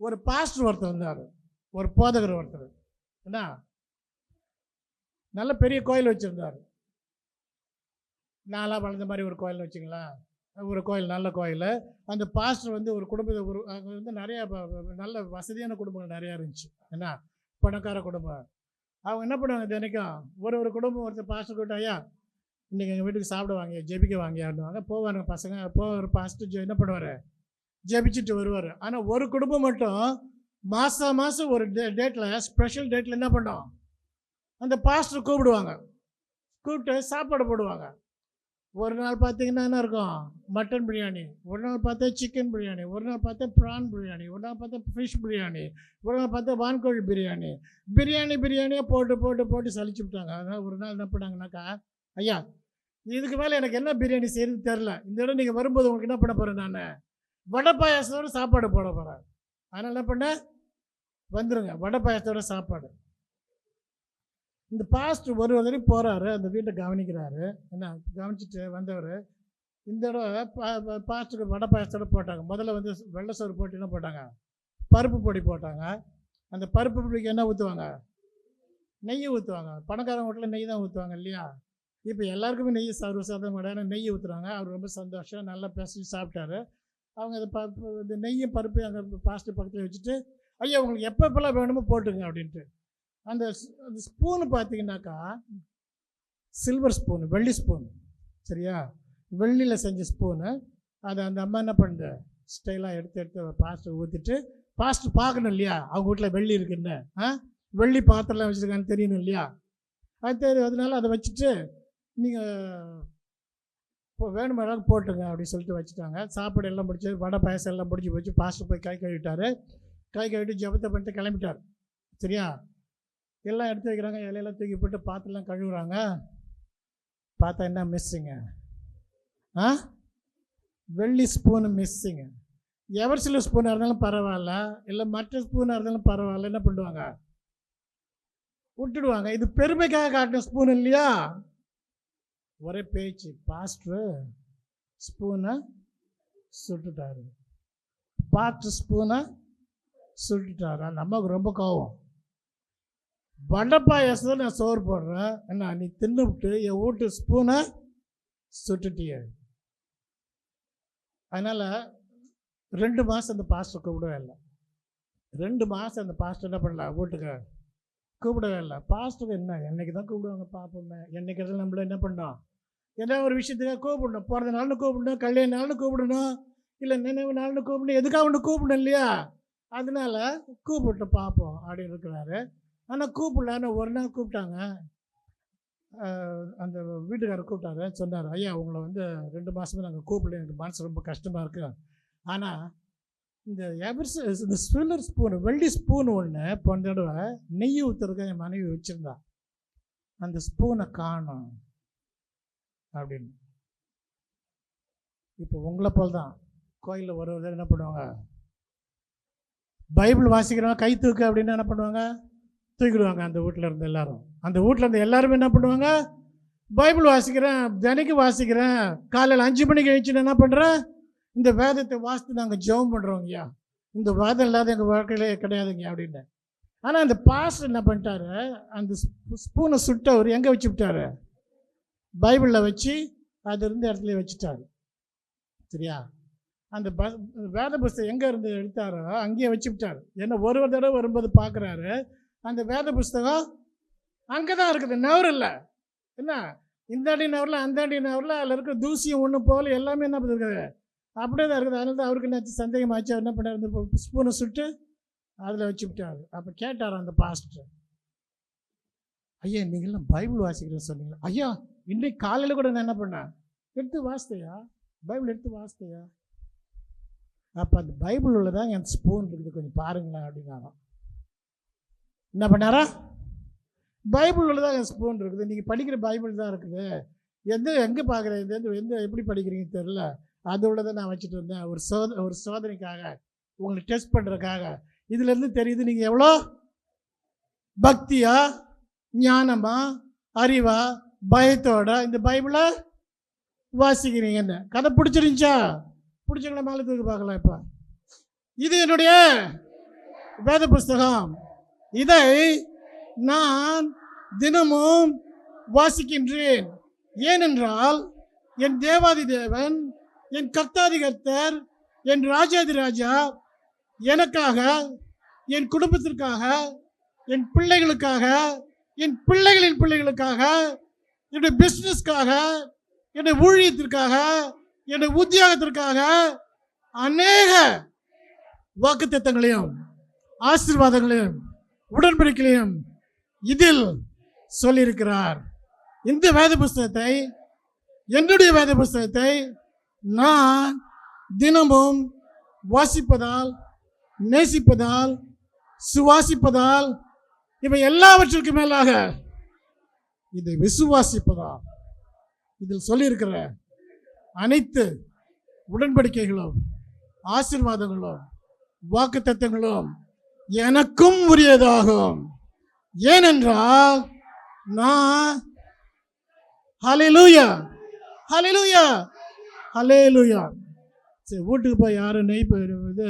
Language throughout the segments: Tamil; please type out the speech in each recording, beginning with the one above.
ஒரு பாஸ்டர் ஒருத்தர் இருந்தார், ஒரு போதகர் ஒருத்தர். என்ன நல்ல பெரிய கோயில் வச்சுருந்தார். நான்லாம் வளர்ந்த மாதிரி ஒரு கோயில்னு வச்சுங்களேன். ஒரு கோயில், நல்ல கோயில். அந்த பாஸ்டர் வந்து ஒரு குடும்பத்தை அங்கே வந்து நிறையா நல்ல வசதியான குடும்பங்கள் நிறையா இருந்துச்சு. என்ன பணக்கார குடும்பம். அவங்க என்ன பண்ணுவாங்க, தினைக்கும் ஒரு குடும்பம் ஒருத்தர் பாஸ்டர் கூட்ட, ஐயா இன்றைக்கி எங்கள் வீட்டுக்கு சாப்பிட வாங்க, ஜெபிக்க வாங்கியாடுவாங்க. போவாங்க பசங்க. ஒரு பாஸ்டர் என்ன பண்ணுவார், ஜெபிச்சுட்டு வருவார். ஆனால் ஒரு குடும்பம் மட்டும் மாதம் ஒரு டேட்டில், ஸ்பெஷல் டேட்டில் என்ன பண்ணோம், அந்த பாஸ்டர் கூப்பிடுவாங்க. கூப்பிட்டு சாப்பாடு போடுவாங்க. ஒரு நாள் பார்த்தீங்கன்னா என்ன இருக்கும், மட்டன் பிரியாணி. ஒரு நாள் பார்த்தா சிக்கன் பிரியாணி. ஒரு நாள் பார்த்தா ப்ரான் பிரியாணி. ஒரு நாள் பார்த்தா ஃபிஷ் பிரியாணி. ஒரு நாள் பார்த்தா வான்கோழி பிரியாணி. பிரியாணியே போட்டு சலிச்சு விட்டாங்க. அதனால் ஒரு நாள் என்ன பண்ணாங்கனாக்கா, ஐயா இதுக்கு மேலே எனக்கு என்ன பிரியாணி செய்யறது தெரில, இந்த இடம் நீங்கள் வரும்போது உங்களுக்கு என்ன பண்ண போகிறேன், நான் வடை பாயாசத்தோட சாப்பாடு போட போகிறேன். அதனால் என்ன பண்ணேன், வந்துடுங்க வடை பாயாசத்தோட சாப்பாடு. இந்த பாஸ்டர் ஒரு வரைக்கும் போகிறாரு, அந்த வீட்டை கவனிக்கிறாரு. என்ன கவனிச்சுட்டு வந்தவர், இந்த தடவை பாஸ்டருக்கு வடை பாயாசத்தோடு போட்டாங்க. முதல்ல வந்து வெள்ளை சோறு போட்டு என்ன போட்டாங்க, பருப்பு பொடி போட்டாங்க. அந்த பருப்பு பொடிக்கு என்ன ஊற்றுவாங்க, நெய் ஊற்றுவாங்க. பணக்காரங்க வீட்டில் நெய் தான் ஊற்றுவாங்க இல்லையா. இப்போ எல்லாருக்குமே நெய் சர்வசாதாரண கிடையாது, நெய் ஊற்றுறாங்க. அவர் ரொம்ப சந்தோஷம், நல்லா பேசி சாப்பிட்டாரு. அவங்க அதை இந்த நெய்யும் பருப்பு அங்கே பாஸ்டர் பக்கத்தில் வச்சுட்டு, ஐயா உங்களுக்கு எப்பப்பெல்லாம் வேணுமோ போட்டுங்க அப்படின்ட்டு. அந்த ஸ்பூனு பார்த்தீங்கன்னாக்கா சில்வர் ஸ்பூனு, வெள்ளி ஸ்பூனு, சரியா, வெள்ளியில் செஞ்ச ஸ்பூனு. அதை அந்த அம்மா என்ன பண்ணுது, ஸ்டைலாக எடுத்து பாஸ்டர் ஊற்றிட்டு, பாஸ்டர் பார்க்கணும் இல்லையா அவங்க வீட்டில் வெள்ளி இருக்குன்னு, வெள்ளி பாத்திரம்லாம் வச்சுருக்கான்னு தெரியணும் இல்லையா. அது தெரியும். அதனால அதை வச்சுட்டு நீங்கள் இப்போ வேணுமா அளவுக்கு போட்டுங்க அப்படின்னு சொல்லிட்டு வச்சுட்டாங்க. சாப்பாடு எல்லாம் முடிச்சு, வடை பாயசம் எல்லாம் முடிச்சு வச்சு பாஸ்டர் போய் கை கழுவிட்டார். கை கழுவிட்டு ஜபத்தை பண்ணிட்டு கிளம்பிட்டார். சரியா, எல்லாம் எடுத்து வைக்கிறாங்க, இலையெல்லாம் தூக்கி போட்டு பாத்திரலாம் கழுவுறாங்க. பார்த்தா என்ன மிஸ்ஸிங்க, வெள்ளி ஸ்பூனு மிஸ்ஸிங்க. எவர் சில ஸ்பூனாக இருந்தாலும் பரவாயில்ல, இல்லை மற்ற ஸ்பூனாக இருந்தாலும் பரவாயில்ல, என்ன பண்ணுவாங்க, விட்டுடுவாங்க. இது பெருமைக்காக காட்டின ஸ்பூன் இல்லையா. ஒரே பேச்சு, பாஸ்டர் ஸ்பூனை சுட்டுட்டாரு, பாஸ்டர் ஸ்பூனை சுட்டுட்டாரு. அந்த அம்மாவுக்கு ரொம்ப கோவம். வடை பாயாசத்தை நான் சோறு போடுறேன், என்ன நீ தின்னுவிட்டு என் வீட்டு ஸ்பூனை சுட்டுட்டிய. அதனால் 2 மாதம் அந்த பாஸ்டர் கூப்பிடவே இல்லை. 2 மாதம் அந்த பாஸ்டர் என்ன பண்ணல, வீட்டுக்கு கூப்பிடவே இல்லை. பாஸ்டருக்கு என்ன, என்னைக்கு தான் கூப்பிடுவாங்க பார்ப்போமே, என்னைக்கு தான் நம்மள என்ன பண்ணோம், ஏதோ ஒரு விஷயத்துக்காக கூப்பிடணும். பிறந்த நாள்னு கூப்பிடணும், கல்யாண நாள்னு கூப்பிடணும், இல்லை நினைவு நாள்னு கூப்பிடணும், எதுக்காக ஒன்று கூப்பிடணும் இல்லையா. அதனால கூப்பிட்டு பார்ப்போம் அப்படின்னு இருக்கிறாரு. ஆனால் கூப்பிடல. ஒரு நாள் கூப்பிட்டாங்க, அந்த வீட்டுக்காரர் கூப்பிட்டாரு. சொன்னார், ஐயா உங்களை வந்து 2 மாதமே நாங்கள் கூப்பிடல, எனக்கு மனசு ரொம்ப கஷ்டமாக இருக்குது. ஆனால் இந்த சில்வர் ஸ்பூனு, வெள்ளி ஸ்பூன் ஒன்று போன தடவை நெய் ஊற்றுறதுக்காக என் மனைவி வச்சுருந்தா, அந்த ஸ்பூனை காணும் அப்படின்னு. இப்போ உங்களை போல் தான் கோயிலில் ஒரு என்ன பண்ணுவாங்க, பைபிள் வாசிக்கிறவங்க கை தூக்கு அப்படின்னு என்ன பண்ணுவாங்க, தூக்கிடுவாங்க. அந்த வீட்டில் இருந்து எல்லாரும், அந்த வீட்டில் இருந்து எல்லாருமே என்ன பண்ணுவாங்க, பைபிள் வாசிக்கிறேன், தினைக்கு வாசிக்கிறேன், காலையில் 5 மணிக்கு எழுந்துச்சுன்னு என்ன பண்ணுறேன், இந்த வேதத்தை வாசித்து நாங்கள் ஜெபம் பண்ணுறோங்கய்யா, இந்த வேதம் இல்லாத எங்கள் வாழ்க்கையிலே கிடையாதுங்க அப்படின்னு. ஆனால் அந்த பாஸ்டர் என்ன பண்ணிட்டாரு, அந்த ஸ்பூனை சுட்டவர் எங்கே வச்சு விட்டாரு, பைபிளில் வச்சு அது இருந்த இடத்துல வச்சுட்டாரு. சரியா, அந்த வேத புஸ்தகம் எங்கே இருந்து எடுத்தாரோ அங்கேயே வச்சு விட்டார். ஏன்னா ஒரு தடவை வரும்போது பார்க்குறாரு, அந்த வேத புஸ்தகம் அங்கே தான் இருக்குது, நவர் இல்லை. என்ன இந்த அடி நவரில் அந்த அடி நவரில் அதில் இருக்கிற தூசியும் ஒன்று போல் எல்லாமே என்ன இருக்குது, அப்படியே தான் இருக்குது. அதனால தான் அவருக்கு என்ன சந்தேகமாச்சு. அவர் என்ன பண்ணார், இந்த ஸ்பூனை சுட்டு அதில் வச்சு விட்டார். அப்போ கேட்டார் அந்த பாஸ்டர், ஐயா நீங்களாம் பைபிள் வாசிக்கிறேன்னு சொன்னீங்களா, ஐயா இன்றைக்கு காலையில் கூட நான் என்ன பண்ணேன், எடுத்து வாசித்தையா, பைபிள் எடுத்து வாசித்தையா. அப்போ அந்த பைபிள் உள்ளதான் என் ஸ்பூன் இருக்குது, கொஞ்சம் பாருங்களேன் அப்படின்னாரா. என்ன பண்ணாரா, பைபிள் உள்ளதான் என் ஸ்பூன் இருக்குது, நீங்கள் படிக்கிற பைபிள் தான் இருக்குது, எங்கே பார்க்குறேன், எப்படி படிக்கிறீங்கன்னு தெரில, அது உள்ளதை நான் வச்சுட்டு வந்தேன் ஒரு சோதனைக்காக, உங்களுக்கு டெஸ்ட் பண்ணுறதுக்காக. இதுலேருந்து தெரியுது நீங்கள் எவ்வளோ பக்தியா, ஞானமா, அறிவா, பயத்தோட இந்த பைபிளை வாசிக்கிறீங்கன்னு. கதை பிடிச்சிருந்துச்சா, பிடிச்சவங்கள மேலே தூக்கி பார்க்கலாம். இப்போ இது என்னுடைய வேத புஸ்தகம். இதை நான் தினமும் வாசிக்கின்றேன். ஏனென்றால் என் தேவாதி தேவன், என் கர்த்தாதி கர்த்தர், என் ராஜாதி ராஜா எனக்காக, என் குடும்பத்திற்காக, என் பிள்ளைகளுக்காக, என் பிள்ளைகளின் பிள்ளைகளுக்காக, என்னுடைய பிஸ்னஸ்க்காக, என்னுடைய ஊழியத்திற்காக, என்னுடைய உத்தியோகத்திற்காக அநேக வாக்குத்தத்தங்களையும் ஆசீர்வாதங்களையும் உடன்படிக்கைகளையும் இதில் சொல்லியிருக்கிறார். இந்த வேத புஸ்தகத்தை, என்னுடைய வேத புஸ்தகத்தை நான் தினமும் வாசிப்பதால், நேசிப்பதால், சுவாசிப்பதால், இவை எல்லாவற்றிற்கும் மேலாக இதை விசுவாசிப்பதால், இதில் சொல்லியிருக்கிற அனைத்து உடன்படிக்கைகளும் ஆசீர்வாதங்களும் வாக்குத்தத்தங்களும் எனக்கும் உரியதாகும். ஏனென்றால் நான் ஹல்லேலூயா ஹல்லேலூயா ஹல்லேலூயா. சரி, வீட்டுக்கு போய் யாரும் இது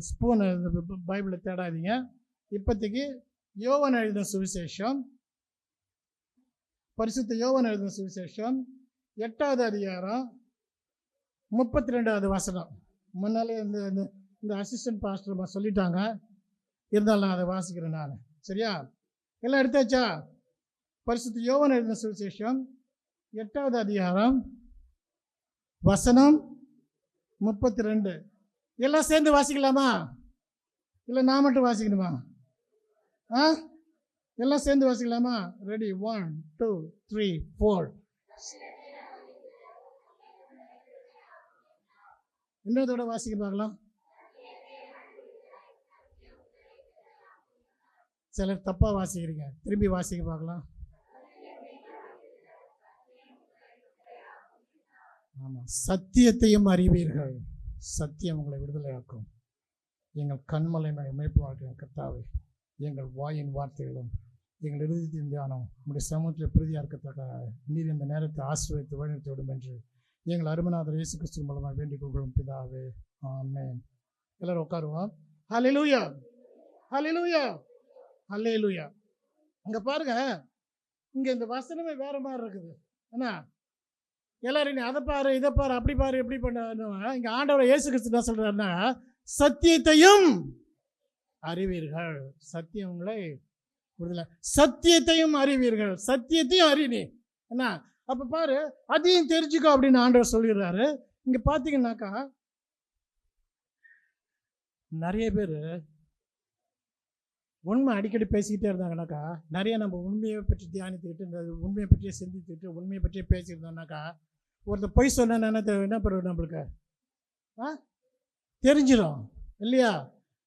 ஸ்பூனை பைபிளை தேடாதீங்க. இப்போதைக்கு யோவான் எழுதின சுவிசேஷம், பரிசுத்த யோவான் எழுதின சுவிசேஷம் 8வது அதிகாரம் 32வது வசனம். முன்னாலே இந்த அசிஸ்டன்ட் பாஸ்டர் சொல்லிட்டாங்க, இருந்தாலும் நான் அதை வாசிக்கிறேன் நான். சரியா? எல்லாம் எடுத்தாச்சா? பரிசுத்த யோவான் எழுதின சுவிசேஷம் 8வது அதிகாரம் வசனம் 32. எல்லாம் சேர்ந்து வாசிக்கலாமா? இல்லை நான் மட்டும் வாசிக்கணுமா? எல்லாம் சேர்ந்து வாசிக்கலாமா? ரெடி? 1 2 3 4. இன்னொருத்தோட வாசிக்க பார்க்கலாம். சிலர் தப்பா வாசிக்கிறீங்க, திரும்பி வாசிக்க பார்க்கலாம். ஆமா, சத்தியத்தையும் அறிவீர்கள், சத்தியம் உங்களை விடுதலையாக்கும். எங்கள் கண்மலை மேய்ப்பு வாழ்க்கை கர்த்தாவே, எங்கள் வாயின் வார்த்தைகளும் எங்கள் இறுதியின் தியானம் நம்முடைய சமூகத்தில் பிரதியாக இருக்கத்தக்க நீர் இந்த நேரத்தை ஆசீர்வதித்து வழிநடத்தி விடும் என்று எங்கள் அருமநாதர் இயேசு கிறிஸ்து மூலமாக வேண்டிக் கொள்கிறோம் பிதாவே, ஆமென். எல்லாரும் உட்காருவோம். ஹல்லேலூயா ஹல்லேலூயா ஹல்லேலூயா. இங்கே பாருங்க, இங்கே இந்த வசனமே வேற மாதிரி இருக்குது. என்ன எல்லாரும் நீ அதை பாரு, இதை பாரு, அப்படி பாரு, எப்படி பண்ண. இங்கே ஆண்டவர் இயேசு கிறிஸ்து என்ன சொல்றாருன்னா, சத்தியத்தையும் அறிவீர்கள், சத்தியம் உங்களை விடுதலை, சத்தியத்தையும் அறிவீர்கள், சத்தியத்தையும் அறினி. என்ன அப்போ பாரு, அதையும் தெரிஞ்சுக்கோ அப்படின்னு ஆண்டவர் சொல்லிடுறாரு. இங்கே பார்த்தீங்கன்னாக்கா நிறைய பேர் உண்மை அடிக்கடி பேசிக்கிட்டே இருந்தாங்கனாக்கா, நிறைய நம்ம உண்மையை பற்றி தியானித்துக்கிட்டு, இந்த உண்மையை பற்றியே சிந்தித்துக்கிட்டு, உண்மையை பற்றியே பேசியிருந்தோம்னாக்கா, ஒருத்தர் பொய் சொன்னா என்ன பண்ணுறது நம்மளுக்கு தெரிஞ்சிடும் இல்லையா?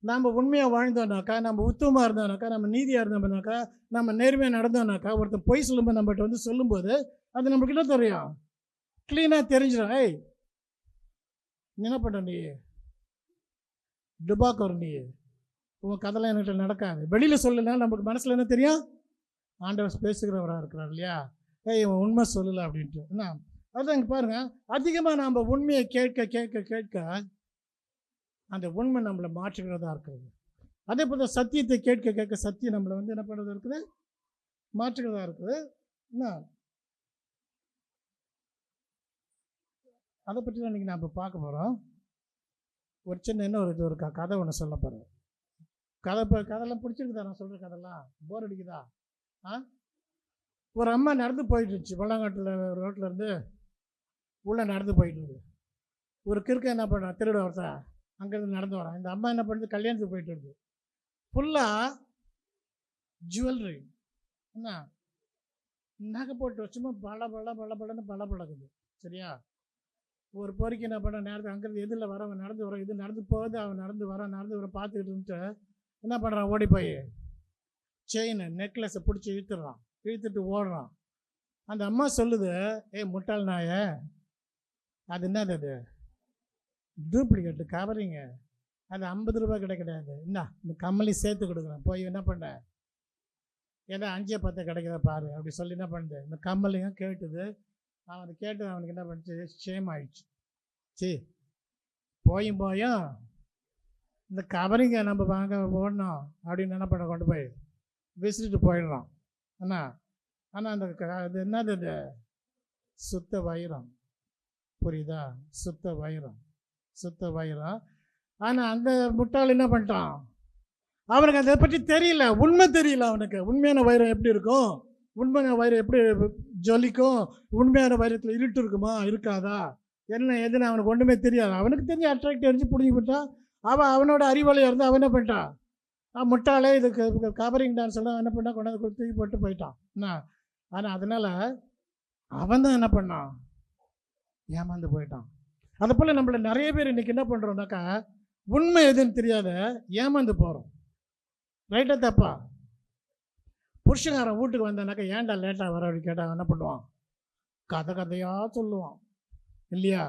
நம்ம உண்மையாக வாழ்ந்தோம்னாக்கா, நம்ம உத்தமமாக இருந்தோம்னாக்கா, நம்ம நீதியாக இருந்தோம்னாக்கா, நம்ம நேர்மையாக நடந்தோம்னாக்கா, ஒருத்தர் பொய் சொல்லும்போது நம்மகிட்ட சொல்லும்போது அது நம்மளுக்கு என்ன தெரியும்? க்ளீனாக தெரிஞ்சிடும். ஏய், நீ என்ன பண்ணுற, நீ டுபாக்கர், நீ உன் கதைலாம் என்கிட்ட நடக்காது. வெளியில் சொல்லலைன்னா நமக்கு மனசில் என்ன தெரியும்? ஆண்டவர் பேசுகிறவராக இருக்கிறார் இல்லையா? ஏய், இவன் உண்மை சொல்லலை அப்படின்ட்டு. என்ன அதுதான் இங்கே பாருங்கள், அதிகமாக நம்ம உண்மையை கேட்க கேட்க கேட்க அந்த உண்மை நம்மளை மாற்றுகிறதா இருக்கிறது. அதே போல் சத்தியத்தை கேட்க கேட்க சத்தியம் நம்மளை என்ன பண்ணுறதா இருக்குது? மாற்றுகிறதா இருக்குது. என்ன அதை பற்றி தான் இன்றைக்கி நம்ம பார்க்க போகிறோம். ஒரு சின்ன ஒரு கதை ஒன்று சொல்ல போகிறேன். கதைலாம் பிடிச்சிருக்குதா? நான் சொல்கிற கதைலாம் போர் அடிக்குதா? ஒரு அம்மா நடந்து போயிட்டு இருந்துச்சு, பள்ளங்காட்டில் ரோட்டில் இருந்து உள்ளே நடந்து போயிட்டு இருக்குது. ஒரு கிறுக்க என்ன பண்ணுறான், திருட ஒருத்தன் அங்கேருந்து நடந்து வரான். இந்த அம்மா என்ன பண்ணுறது, கல்யாணத்துக்கு போயிட்டு இருக்குது. ஃபுல்லாக ஜுவல்லரி, என்ன நகை போட்டு வச்சுமா பளபளன்னு பளபளக்குது. சரியா? ஒரு பொறிக்கு என்ன பண்ண நேரத்துக்கு அங்கேருந்து எதில் வரவன் நடந்து வர, இது நடந்து போகுது, அவன் நடந்து வர பார்த்துக்கிட்டு இருந்துட்டு என்ன பண்ணுறான், ஓடி போய் செயின் நெக்லஸை பிடிச்சி இழுத்துட்டு ஓடுறான். அந்த அம்மா சொல்லுது, ஏய் முட்டாள் நாய, அது என்னது, அது டூப்ளிகேட்டு கவரிங்க, அது 50 ரூபா கிடையாது. இந்த கம்மலி சேர்த்து கொடுக்குறேன், போய் என்ன பண்ண, ஏதோ 5 10 கிடைக்கிறத பாரு அப்படி சொல்லி என்ன பண்ணுது, இந்த கம்மலியும் கேட்டுது. அவன் கேட்டு அவனுக்கு என்ன பண்ணிச்சு, ஷேம் ஆயிடுச்சு. சரி, போயும் இந்த கவரிங்க நம்ம வாங்க ஓடணும் அப்படின்னு என்ன பண்ண கொண்டு போய் விசிட்டு போயிடுறோம். ஆனால் அந்த அது என்னது, இந்த சுத்த வைரம், புரியுதா? சுத்த வைரம். ஆனால் அந்த முட்டாள் என்ன பண்ணிட்டான், அவனுக்கு அதை பற்றி தெரியல, உண்மை தெரியல அவனுக்கு. உண்மையான வைரம் எப்படி இருக்கும், உண்மையான வைரம் எப்படி ஜொலிக்கும், உண்மையான வைரத்தில் இருட்டு இருக்குமா இருக்காதா, என்ன எதுன்னு அவனுக்கு ஒன்றுமே தெரியாது. அவனுக்கு தெரிஞ்ச அட்ராக்ட் அடிச்சு பிடிங்கி விட்டான். அவனோட அறிவாளியாக இருந்தால் அவன் என்ன பண்ணிட்டான், முட்டாளே இதுக்கு கவரிங் டான்ஸ் எல்லாம் என்ன பண்ணால் கொண்டாந்து தூக்கி போட்டு போயிட்டான். என்ன ஆனால் அதனால் அவன் தான் என்ன பண்ணான், ஏமாந்து போயிட்டான். அதை போல் நம்மள நிறைய பேர் இன்றைக்கி என்ன பண்ணுறோம்னாக்கா, உண்மை எதுன்னு தெரியாத ஏமாந்து போகிறோம். ரைட்டா தப்பா? புருஷகாரன் வீட்டுக்கு வந்தானாக்கா ஏன்டா லேட்டாக வர அப்படி கேட்டால் என்ன பண்ணுவான், கதையாக சொல்லுவான் இல்லையா?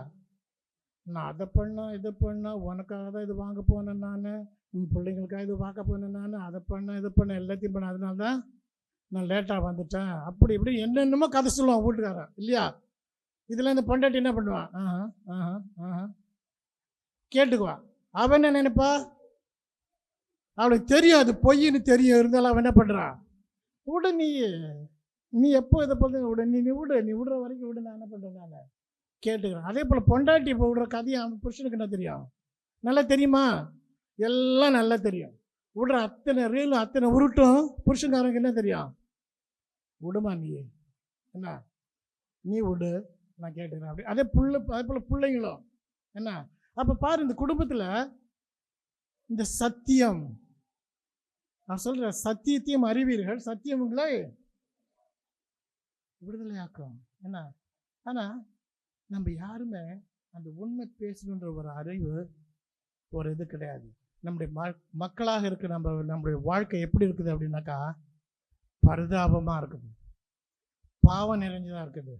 நான் அதை பண்ணேன் இதை பண்ணேன், உனக்காக தான் இது வாங்க போனேன், நான் என் பிள்ளைங்களுக்காக இது பார்க்க போனேன், நான் அதை பண்ணேன் இது பண்ணேன் எல்லாத்தையும் பண்ணேன், அதனால தான் நான் லேட்டாக வந்துட்டேன், அப்படி இப்படி என்னென்னமோ கதை சொல்லுவான் வீட்டுக்காரன் இல்லையா? இதில் இந்த பொண்டாட்டி என்ன பண்ணுவான், கேட்டுக்குவா. அவன் என்ன நினைப்பா, அவளுக்கு தெரியும் அது பொய்ன்னு தெரியும், இருந்தாலும் அவன் என்ன பண்ணுறான், விடு நீ எப்போ இதை பார்த்து விடு, நீ விடுற வரைக்கும் விடு, நான் என்ன பண்ணுறேன், நான் கேட்டுக்கிறேன். அதே போல் பொண்டாட்டி இப்போ விடுற கதையை அவன் புருஷனுக்கு என்ன தெரியும், நல்லா தெரியுமா? எல்லாம் நல்லா தெரியும். விடுற அத்தனை ரீலும் அத்தனை உருட்டும் புருஷன்காரங்க என்ன தெரியும், விடுமா நீ என்ன, நீ விடு நான் கேட்டுக்கிறேன் அப்படி. அதே போல் பிள்ளைங்களும் என்ன. அப்போ பாரு, இந்த குடும்பத்தில் இந்த சத்தியம், நான் சொல்கிறேன், சத்தியத்தையும் அறிவீர்கள், சத்தியம் உங்களை விடுதலையாக்கும் என்ன. ஆனால் நம்ம யாருமே அந்த உண்மை பேசணுன்ற ஒரு அறிவு ஒரு இது கிடையாது. நம்முடைய மக்களாக இருக்க நம்முடைய வாழ்க்கை எப்படி இருக்குது அப்படின்னாக்கா, பரிதாபமாக இருக்குது, பாவம் நிறைஞ்சதாக இருக்குது,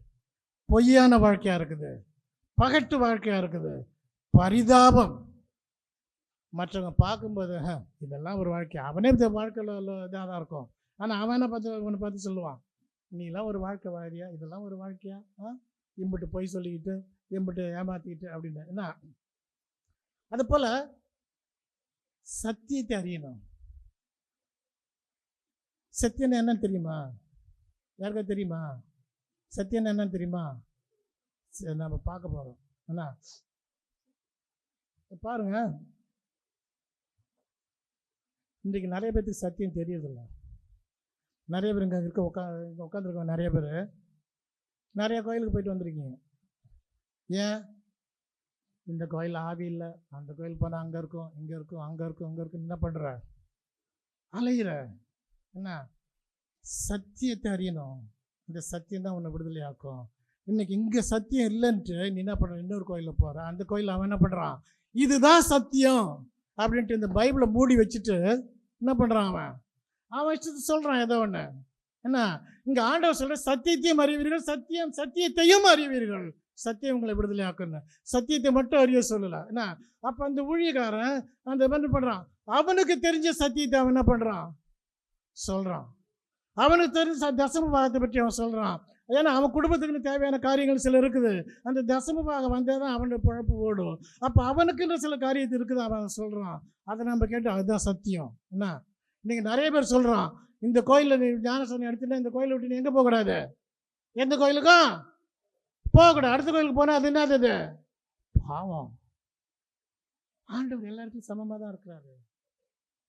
பொய்யான வாழ்க்கையாக இருக்குது, பகட்டு வாழ்க்கையாக இருக்குது, பரிதாபம். மற்றவங்க பார்க்கும்போது இதெல்லாம் ஒரு வாழ்க்கை, அவனே இந்த வாழ்க்கையில் இதாக தான் இருக்கும். ஆனால் அவன் என்ன பார்த்து சொல்லுவான், நீலாம் ஒரு வாழ்க்கை வாழியா, இதெல்லாம் ஒரு வாழ்க்கையா, இம்பிட்டு பொய் சொல்லிக்கிட்டு இம்பிட்டு ஏமாற்றிக்கிட்டு அப்படின்னு என்ன. அது போல் சத்தியத்தை அறியணும். சத்தியம் என்னன்னு தெரியுமா? யாருக்கா தெரியுமா? சத்தியம் என்னன்னு தெரியுமா? நம்ம பார்க்க போகிறோம். என்ன பாருங்க, இன்றைக்கு நிறைய பேருக்கு சத்தியம் தெரியறதில்ல. நிறைய பேர் இங்கே உட்காந்துருக்கோம், நிறைய பேர் நிறைய கோயிலுக்கு போயிட்டு வந்திருக்கீங்க. ஏன்? இந்த கோயில் ஆவி இல்லை, அந்த கோயில் போனால் அங்கே இருக்கும் இங்கே இருக்கும் அங்கே இருக்கும் இங்கே இருக்கும், என்ன பண்ணுற, அலையிற என்ன. சத்தியத்தை அறியணும். இந்த சத்தியம் தான் உன்னை விடுதலை ஆக்கும். இன்னைக்கு இங்கே சத்தியம் இல்லைன்ட்டு நீ என்ன பண்ணுற, இன்னொரு கோயிலில் போகிற, அந்த கோயில் அவன் என்ன பண்ணுறான், இதுதான் சத்தியம் அப்படின்ட்டு இந்த பைபிளை மூடி வச்சுட்டு என்ன பண்ணுறான், அவன் வச்சு சொல்கிறான் ஏதோ ஒன்று என்ன. இங்கே ஆண்டவர் சொல்கிற சத்தியத்தையும் அறிவீர்கள், சத்தியத்தையும் அறிவீர்கள், சத்தியம் உங்களை விடுதலை ஆக்கணும். சத்தியத்தை மட்டும் அறிய சொல்லலை என்ன. அப்போ அந்த ஊழியக்காரன் அந்த என்ன பண்ணுறான், அவனுக்கு தெரிஞ்ச சத்தியத்தை அவன் என்ன பண்ணுறான் சொல்கிறான். அவனுக்கு தெரிஞ்ச தசம பாகத்தை பற்றி அவன் சொல்கிறான். ஏன்னா அவன் குடும்பத்துக்குன்னு தேவையான காரியங்கள் சில இருக்குது. அந்த தசம பாகம் வந்தால் தான் அவனுடைய குழப்பு ஓடும். அப்போ அவனுக்குன்னு சில காரியத்தை இருக்குது, அவன் சொல்கிறான். அதை நம்ம கேட்டு அதுதான் சத்தியம் என்ன. இன்றைக்கி நிறைய பேர் சொல்கிறான், இந்த கோயிலில் நீ ஞானஸ்தானம் எடுத்துட்டா இந்த கோயிலை விட்டு நீ எங்கே போகக்கூடாது, எந்த கோயிலுக்கும் போகக்கூடாது, அடுத்த கோயிலுக்கு போனால் அது என்னது பாவம். ஆண்டவர் எல்லாருக்கும் சமமாக தான் இருக்கிறாரு.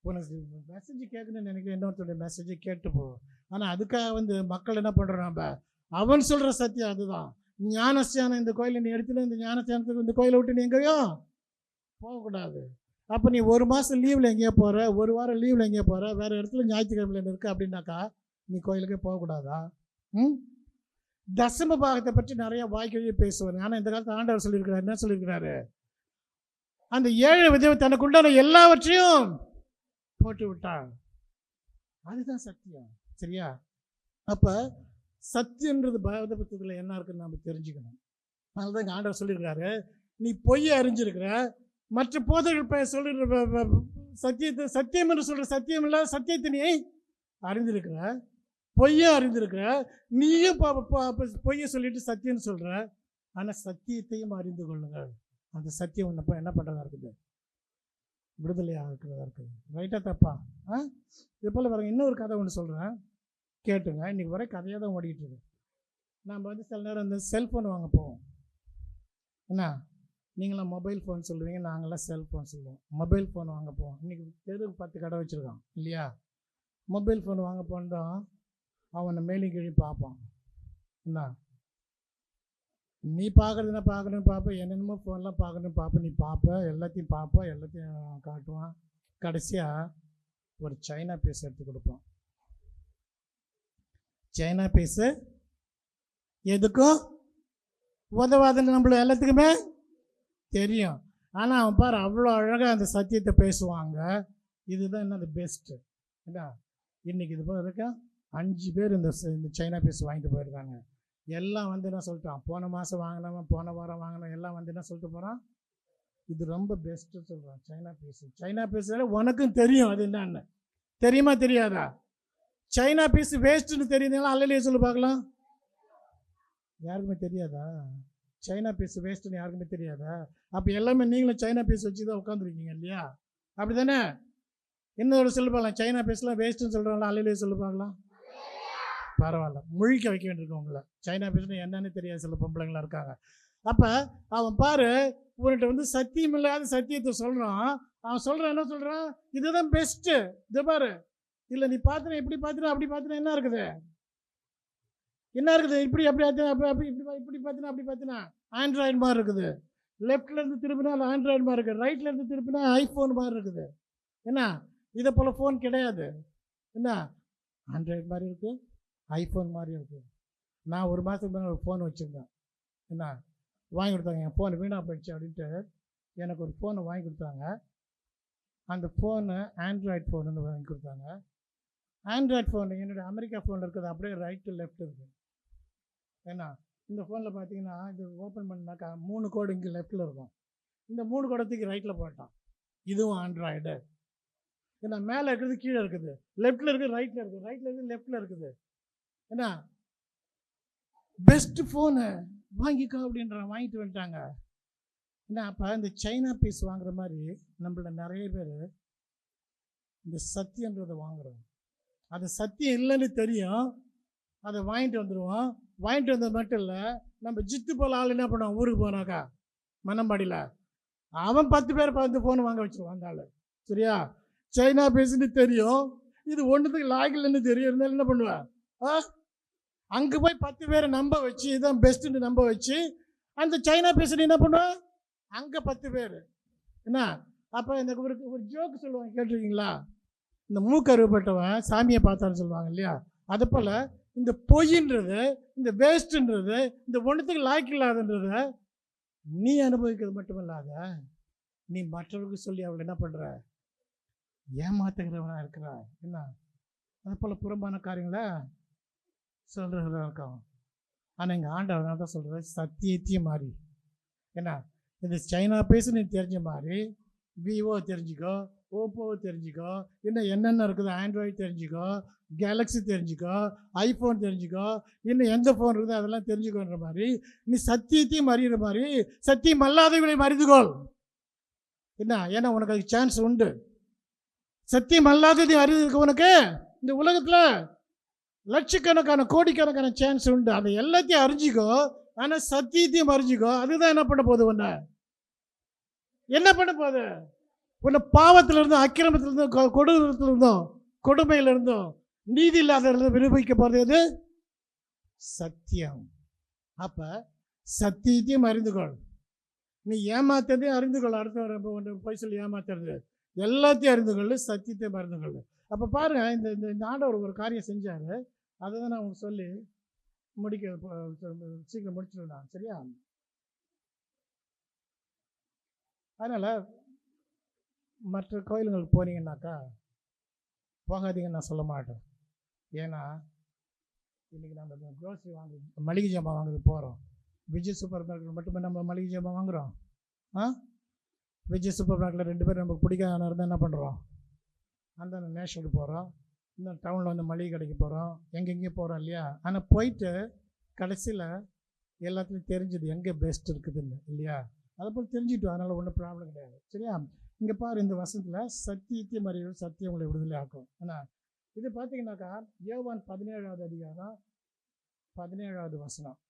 உனக்கு மெசேஜ் கேட்கணும்னு நினைக்கிறேன், இன்னொருத்தருடைய மெசேஜை கேட்டுப்போ. ஆனால் அதுக்காக மக்கள் என்ன பண்ணுறோம், நம்ம அவன் சொல்கிற சத்தியம் அதுதான். ஞானஸ்தானம் இந்த கோயிலை நீ எடுத்துட்டு இந்த ஞானஸ்தானத்துக்கு இந்த கோயிலை விட்டு நீ எங்கேயோ போகக்கூடாது. அப்போ நீ ஒரு மாதம் லீவில் எங்கேயோ போகிற, ஒரு வாரம் லீவில் எங்கேயோ போகிற, வேறு இடத்துல ஞாயிற்றுக்கிழமையில் இருக்குது அப்படின்னாக்கா நீ கோயிலுக்கே போகக்கூடாதா? தசம பாகத்தை பற்றி நிறைய வாய்க்கழியே பேசுவாங்க. ஆனால் இந்த காலத்தில் ஆண்டவர் சொல்லியிருக்கிறார், என்ன சொல்லியிருக்கிறாரு, அந்த ஏழை விதவை தனக்கு உண்டான எல்லாவற்றையும் போட்டு விட்டாள். அதுதான் சத்தியம். சரியா? அப்போ சத்தியன்றது பகவத புத்தகத்தில் என்ன இருக்குன்னு நம்ம தெரிஞ்சுக்கணும். அதனால தான் ஆண்டவர் சொல்லியிருக்காரு, நீ பொய்யை அறிஞ்சிருக்கிற, மற்ற போதர்கள் சொல்லிடுற சத்தியத்தை சத்தியம் என்று சொல்கிற சத்தியம் இல்லாத சத்தியத்தை நீ அறிந்திருக்கிற, பொய்யை அறிந்திருக்கிற, நீயும் பொய்யை சொல்லிட்டு சத்தியம்னு சொல்கிற. ஆனால் சத்தியத்தையும் அறிந்து கொள்ளுங்கள். அந்த சத்தியம் என்ன பண்ணுறதா இருக்குது, விடுதலையாக இருக்கிறதா இருக்குது. ரைட்டாக தப்பா? இது போல் பாருங்க, இன்னொரு கதை ஒன்று சொல்கிறேன் கேட்டுங்க. இன்றைக்கி வரை கதையாக தான் ஓடிக்கிட்டு இருக்கு. நம்ம சில நேரம் இந்த செல்ஃபோன் வாங்க போவோம். என்ன, நீங்களாம் மொபைல் ஃபோன் சொல்லுவீங்க, நாங்களாம் செல்ஃபோன் சொல்லுவோம். மொபைல் ஃபோன் வாங்க போவோம். இன்றைக்கி தெருவுக்கு 10 கடை வச்சுருக்கான் இல்லையா? மொபைல் ஃபோன் வாங்க போனதும் அவனை மேலும் கீழே பார்ப்பான். என்ன, நீ பார்க்குறதுனா பார்க்கணுன்னு பார்ப்ப, என்னென்னமோ ஃபோன்லாம் பார்க்கணுன்னு பார்ப்ப, நீ பார்ப்ப, எல்லாத்தையும் பார்ப்ப, எல்லாத்தையும் காட்டுவான். கடைசியாக ஒரு சைனா பீஸ் எடுத்து கொடுப்பான். சைனா பீஸு எதுக்கும் உதவாதுன்னு நம்மள எல்லாத்துக்குமே தெரியும். ஆனால் அவன் பாரு அவ்வளோ அழகாக அந்த சத்தியத்தை பேசுவாங்க. இதுதான் என்ன பெஸ்ட்டு. ஏன்னா இன்றைக்கி இது போல் இருக்கா 5 பேர் இந்த சைனா பீஸ் வாங்கிட்டு போயிருக்காங்க. எல்லாம் என்ன சொல்லிட்டான், போன மாதம் வாங்கினவன், போன வாரம் வாங்கினவன் எல்லாம் என்ன சொல்லிட்டு போகிறான், இது ரொம்ப பெஸ்ட்டு சொல்கிறான் சைனா பீஸு. சைனா பீஸில் உனக்கும் தெரியும் அது என்னன்னு. தெரியுமா தெரியாதா? சைனா பீஸ் வேஸ்ட்டுன்னு தெரியுதுங்களா? அல்லையே சொல்லி பார்க்கலாம். யாருக்குமே தெரியாதா? சைனா பீஸ் வேஸ்ட்டுன்னு யாருக்குமே தெரியாதா? அப்போ எல்லாமே நீங்களும் சைனா பீஸ் வச்சு தான் உட்காந்துருக்கீங்க இல்லையா? அப்படி தானே? இன்னொரு சொல்லி பார்க்கலாம், சைனா பீஸ்லாம் வேஸ்ட்டுன்னு சொல்கிறாங்களா? அல்லையே சொல்லி பார்க்கலாம். பரவாயில்ல, முழிக்க வைக்க வேண்டியிருக்கோம் உங்களை. சைனா பீஸ்னு என்னன்னு தெரியாது சில பொம்பளைங்களாம் இருக்காங்க. அப்போ அவன் பாரு உன்கிட்ட சத்தியம் இல்லாத சத்தியத்தை சொல்கிறான். அவன் சொல்கிறான், என்ன சொல்கிறான், இதுதான் பெஸ்ட்டு. இது பாரு, இல்லை நீ பார்த்துனா இப்படி பார்த்துனா அப்படி பார்த்துனா என்ன இருக்குது, என்ன இருக்குது, இப்படி அப்படி அப்படி இப்படி பார்த்தினா அப்படி பார்த்தினா ஆண்ட்ராய்டு மாதிரி இருக்குது. லெஃப்ட்லேருந்து திருப்பினா ஆண்ட்ராய்டு மாதிரி இருக்குது, ரைட்லேருந்து திருப்பினா ஐஃபோன் மாதிரி இருக்குது. என்ன, இதை போல் ஃபோன் கிடையாது. என்ன, ஆண்ட்ராய்டு மாதிரி இருக்குது, ஐஃபோன் மாதிரி இருக்குது. நான் ஒரு மாதத்துக்கு முன்னாடி ஒரு ஃபோன் வச்சுருந்தேன். என்ன, வாங்கி கொடுத்தாங்க. என் ஃபோன் வீணாக போயிடுச்சு அப்படின்ட்டு எனக்கு ஒரு ஃபோனை வாங்கி கொடுத்தாங்க. அந்த ஃபோனு ஆண்ட்ராய்டு ஃபோனுன்னு வாங்கி கொடுத்தாங்க. ஆண்ட்ராய்டு ஃபோன் என்னுடைய அமெரிக்கா ஃபோனில் இருக்குது, அப்படியே ரைட் டு லெஃப்ட் இருக்குது. ஏன்னா இந்த ஃபோனில் பார்த்தீங்கன்னா இது ஓப்பன் பண்ணாக்கா 3 கோடு இங்கே லெஃப்ட்டில் இருக்கும். இந்த 3 கோடத்துக்கு ரைட்டில் போட்டான். இதுவும் ஆண்ட்ராய்டு. ஏன்னா மேலே இருக்கிறது கீழே இருக்குது, லெஃப்ட்டில் இருக்குது ரைட்டில் இருக்குது, ரைட்டில் இருக்குது லெஃப்ட்டில் இருக்குது. ஏன்னா பெஸ்ட்டு ஃபோனு வாங்கிக்கோ அப்படின்றான். வாங்கிட்டு வந்துட்டாங்க. ஏன்னா அப்போ இந்த சைனா பீஸ் வாங்குற மாதிரி நம்மள நிறைய பேர் இந்த சத்தியன்றதை வாங்குறோம். அது சத்தியம் இல்லைன்னு தெரியும், அதை வாங்கிட்டு வந்துடுவோம். வாங்கிட்டு வந்தது மட்டும் இல்லை, நம்ம ஜித்து போல் ஆள் என்ன பண்ணுவான், ஊருக்கு போனாக்கா மணம்பாடியில் அவன் 10 பேர் 10 ஃபோன் வாங்க வச்சுருவான் அந்த ஆள். சரியா? சைனா பீஸ்ன்னு தெரியும், இது ஒன்றுத்துக்கு லாகில்னு தெரியும், இருந்தாலும் என்ன பண்ணுவேன், அங்கே போய் 10 பேரை நம்ப வச்சு இதுதான் பெஸ்ட்டுன்னு நம்ப வச்சு அந்த சைனா பீஸ்ன்னு என்ன பண்ணுவேன், அங்கே 10 பேர். என்ன, அப்போ இந்த ஒரு ஜோக்கு சொல்லுவாங்க, கேட்டிருக்கீங்களா? இந்த மூக்கருவப்பட்டவன் சாமியை பார்த்தான்னு சொல்லுவாங்க இல்லையா? அது போல் இந்த பொய்ன்றது, இந்த வேஸ்ட்டுன்றது, இந்த ஒன்றுத்துக்கு லாய்க்கு இல்லாதன்றதை நீ அனுபவிக்கிறது மட்டும் இல்லாத நீ மற்றவர்களுக்கு சொல்லி அவளை என்ன பண்ணுற, ஏமாத்துகிறவனாக இருக்கிற. என்ன, அது போல் புறம்பான காரியங்களை சொல்கிறவர்களாக இருக்கான். ஆனால் எங்கள் ஆண்டவனாக தான் சொல்கிறது, சத்தியத்தையும் மாறி. ஏன்னா இந்த சைனா பேசு நீ தெரிஞ்ச மாதிரி விவோ தெரிஞ்சுக்கோ, ஓப்போவை தெரிஞ்சுக்கோ, இன்னும் என்னென்ன இருக்குது, ஆண்ட்ராய்டு தெரிஞ்சுக்கோ, கேலக்ஸி தெரிஞ்சுக்கோ, ஐஃபோன் தெரிஞ்சுக்கோ, இன்னும் எந்த ஃபோன் இருக்குதோ அதெல்லாம் தெரிஞ்சுக்கோன்ற மாதிரி நீ சத்தியத்தையும் அறிகிற மாதிரி சத்தியம் அல்லாதவர்களை அறிந்துகோள். என்ன, ஏன்னா உனக்கு அதுக்கு சான்ஸ் உண்டு. சத்தியம் அல்லாததையும் அறிந்திருக்க உனக்கு இந்த உலகத்தில் லட்சக்கணக்கான கோடிக்கணக்கான சான்ஸ் உண்டு. அதை எல்லாத்தையும் அறிஞ்சிக்கோ, ஆனால் சத்தியத்தையும் அறிஞ்சிக்கோ. அதுதான் என்ன பண்ண போகுது, உன்னை என்ன பண்ண போகுது, உன்னை பாவத்திலிருந்தும் அக்கிரமத்திலிருந்தும் கொடூரத்திலிருந்தும் கொடுமையிலிருந்தும் நீதி இல்லாத விடுவிக்க போகிறது எது, சத்தியம். அப்போ சத்தியத்தையும் அறிந்துகொள். நீ ஏமாத்துறதையும் அறிந்துகொள். அடுத்த போய் சொல்லி ஏமாத்துறது எல்லாத்தையும் அறிந்துகொள், சத்தியத்தையும் அறிந்துகொள். அப்போ பாருங்கள், இந்த ஆண்டவர் ஒரு காரியம் செஞ்சார். அதை தான் நான் உங்களுக்கு சொல்லி சீக்கிரம் முடிச்சிடலாம். சரியா? அதனால் மற்ற கோயிலுங்களுக்கு போனீங்கன்னாக்கா போகாதீங்கன்னு நான் சொல்ல மாட்டேன். ஏன்னா இன்றைக்கி நம்ம க்ரோசரி வாங்குறது, மளிகை ஜாமான் வாங்குறது போகிறோம். விஜய் சூப்பர் மார்க்கெட் மட்டுமே நம்ம மளிகை ஜாமான் வாங்குகிறோம். விஜய் சூப்பர் மார்க்கெட்டில் 2 பேர் நமக்கு பிடிக்காத இருந்தால் என்ன பண்ணுறோம், அந்த நேஷனலுக்கு போகிறோம், இன்னும் டவுனில் மளிகை கடைக்கு போகிறோம், எங்கெங்கேயும் போகிறோம் இல்லையா? ஆனால் போயிட்டு கடைசியில் எல்லாத்துலேயும் தெரிஞ்சது எங்கே பெஸ்ட் இருக்குதுன்னு இல்லையா? அதை போல் தெரிஞ்சுட்டோம், அதனால் ஒன்றும் ப்ராப்ளம் கிடையாது. சரியா? இங்கே பாரு, இந்த வசனத்தில் சத்தியத்தையும் அறிவு சத்தியம் உங்களை விடுதலை ஆக்கும். ஏன்னா இது பார்த்தீங்கன்னாக்கா யோவான் 17வது அதிகாரம் 17வது வசனம்.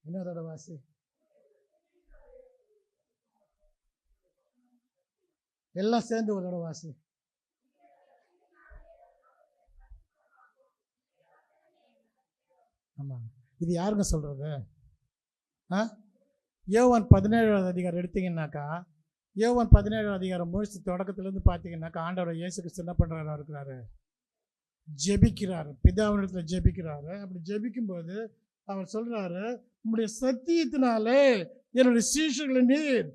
இன்னொரு வாசி. எல்லாம் சேர்ந்து ஒரு தடவை வாசி. ஆமாம், இது யாருங்க சொல்றது? யோவான் 17வது அதிகாரம் எடுத்தீங்கன்னாக்கா, யோவான் 17வது அதிகாரம் முழுசு தொடக்கத்திலேருந்து பார்த்தீங்கன்னாக்கா, ஆண்டவர் இயேசு கிறிஸ்து என்ன பண்ணுறாரா இருக்கிறாரு? ஜெபிக்கிறாரு, பிதாவினிடத்தில் ஜெபிக்கிறாரு. அப்படி ஜெபிக்கும்போது அவர் சொல்றாரு, உம்முடைய சத்தியத்தினாலே என்னுடைய சீஷர்களை நீர்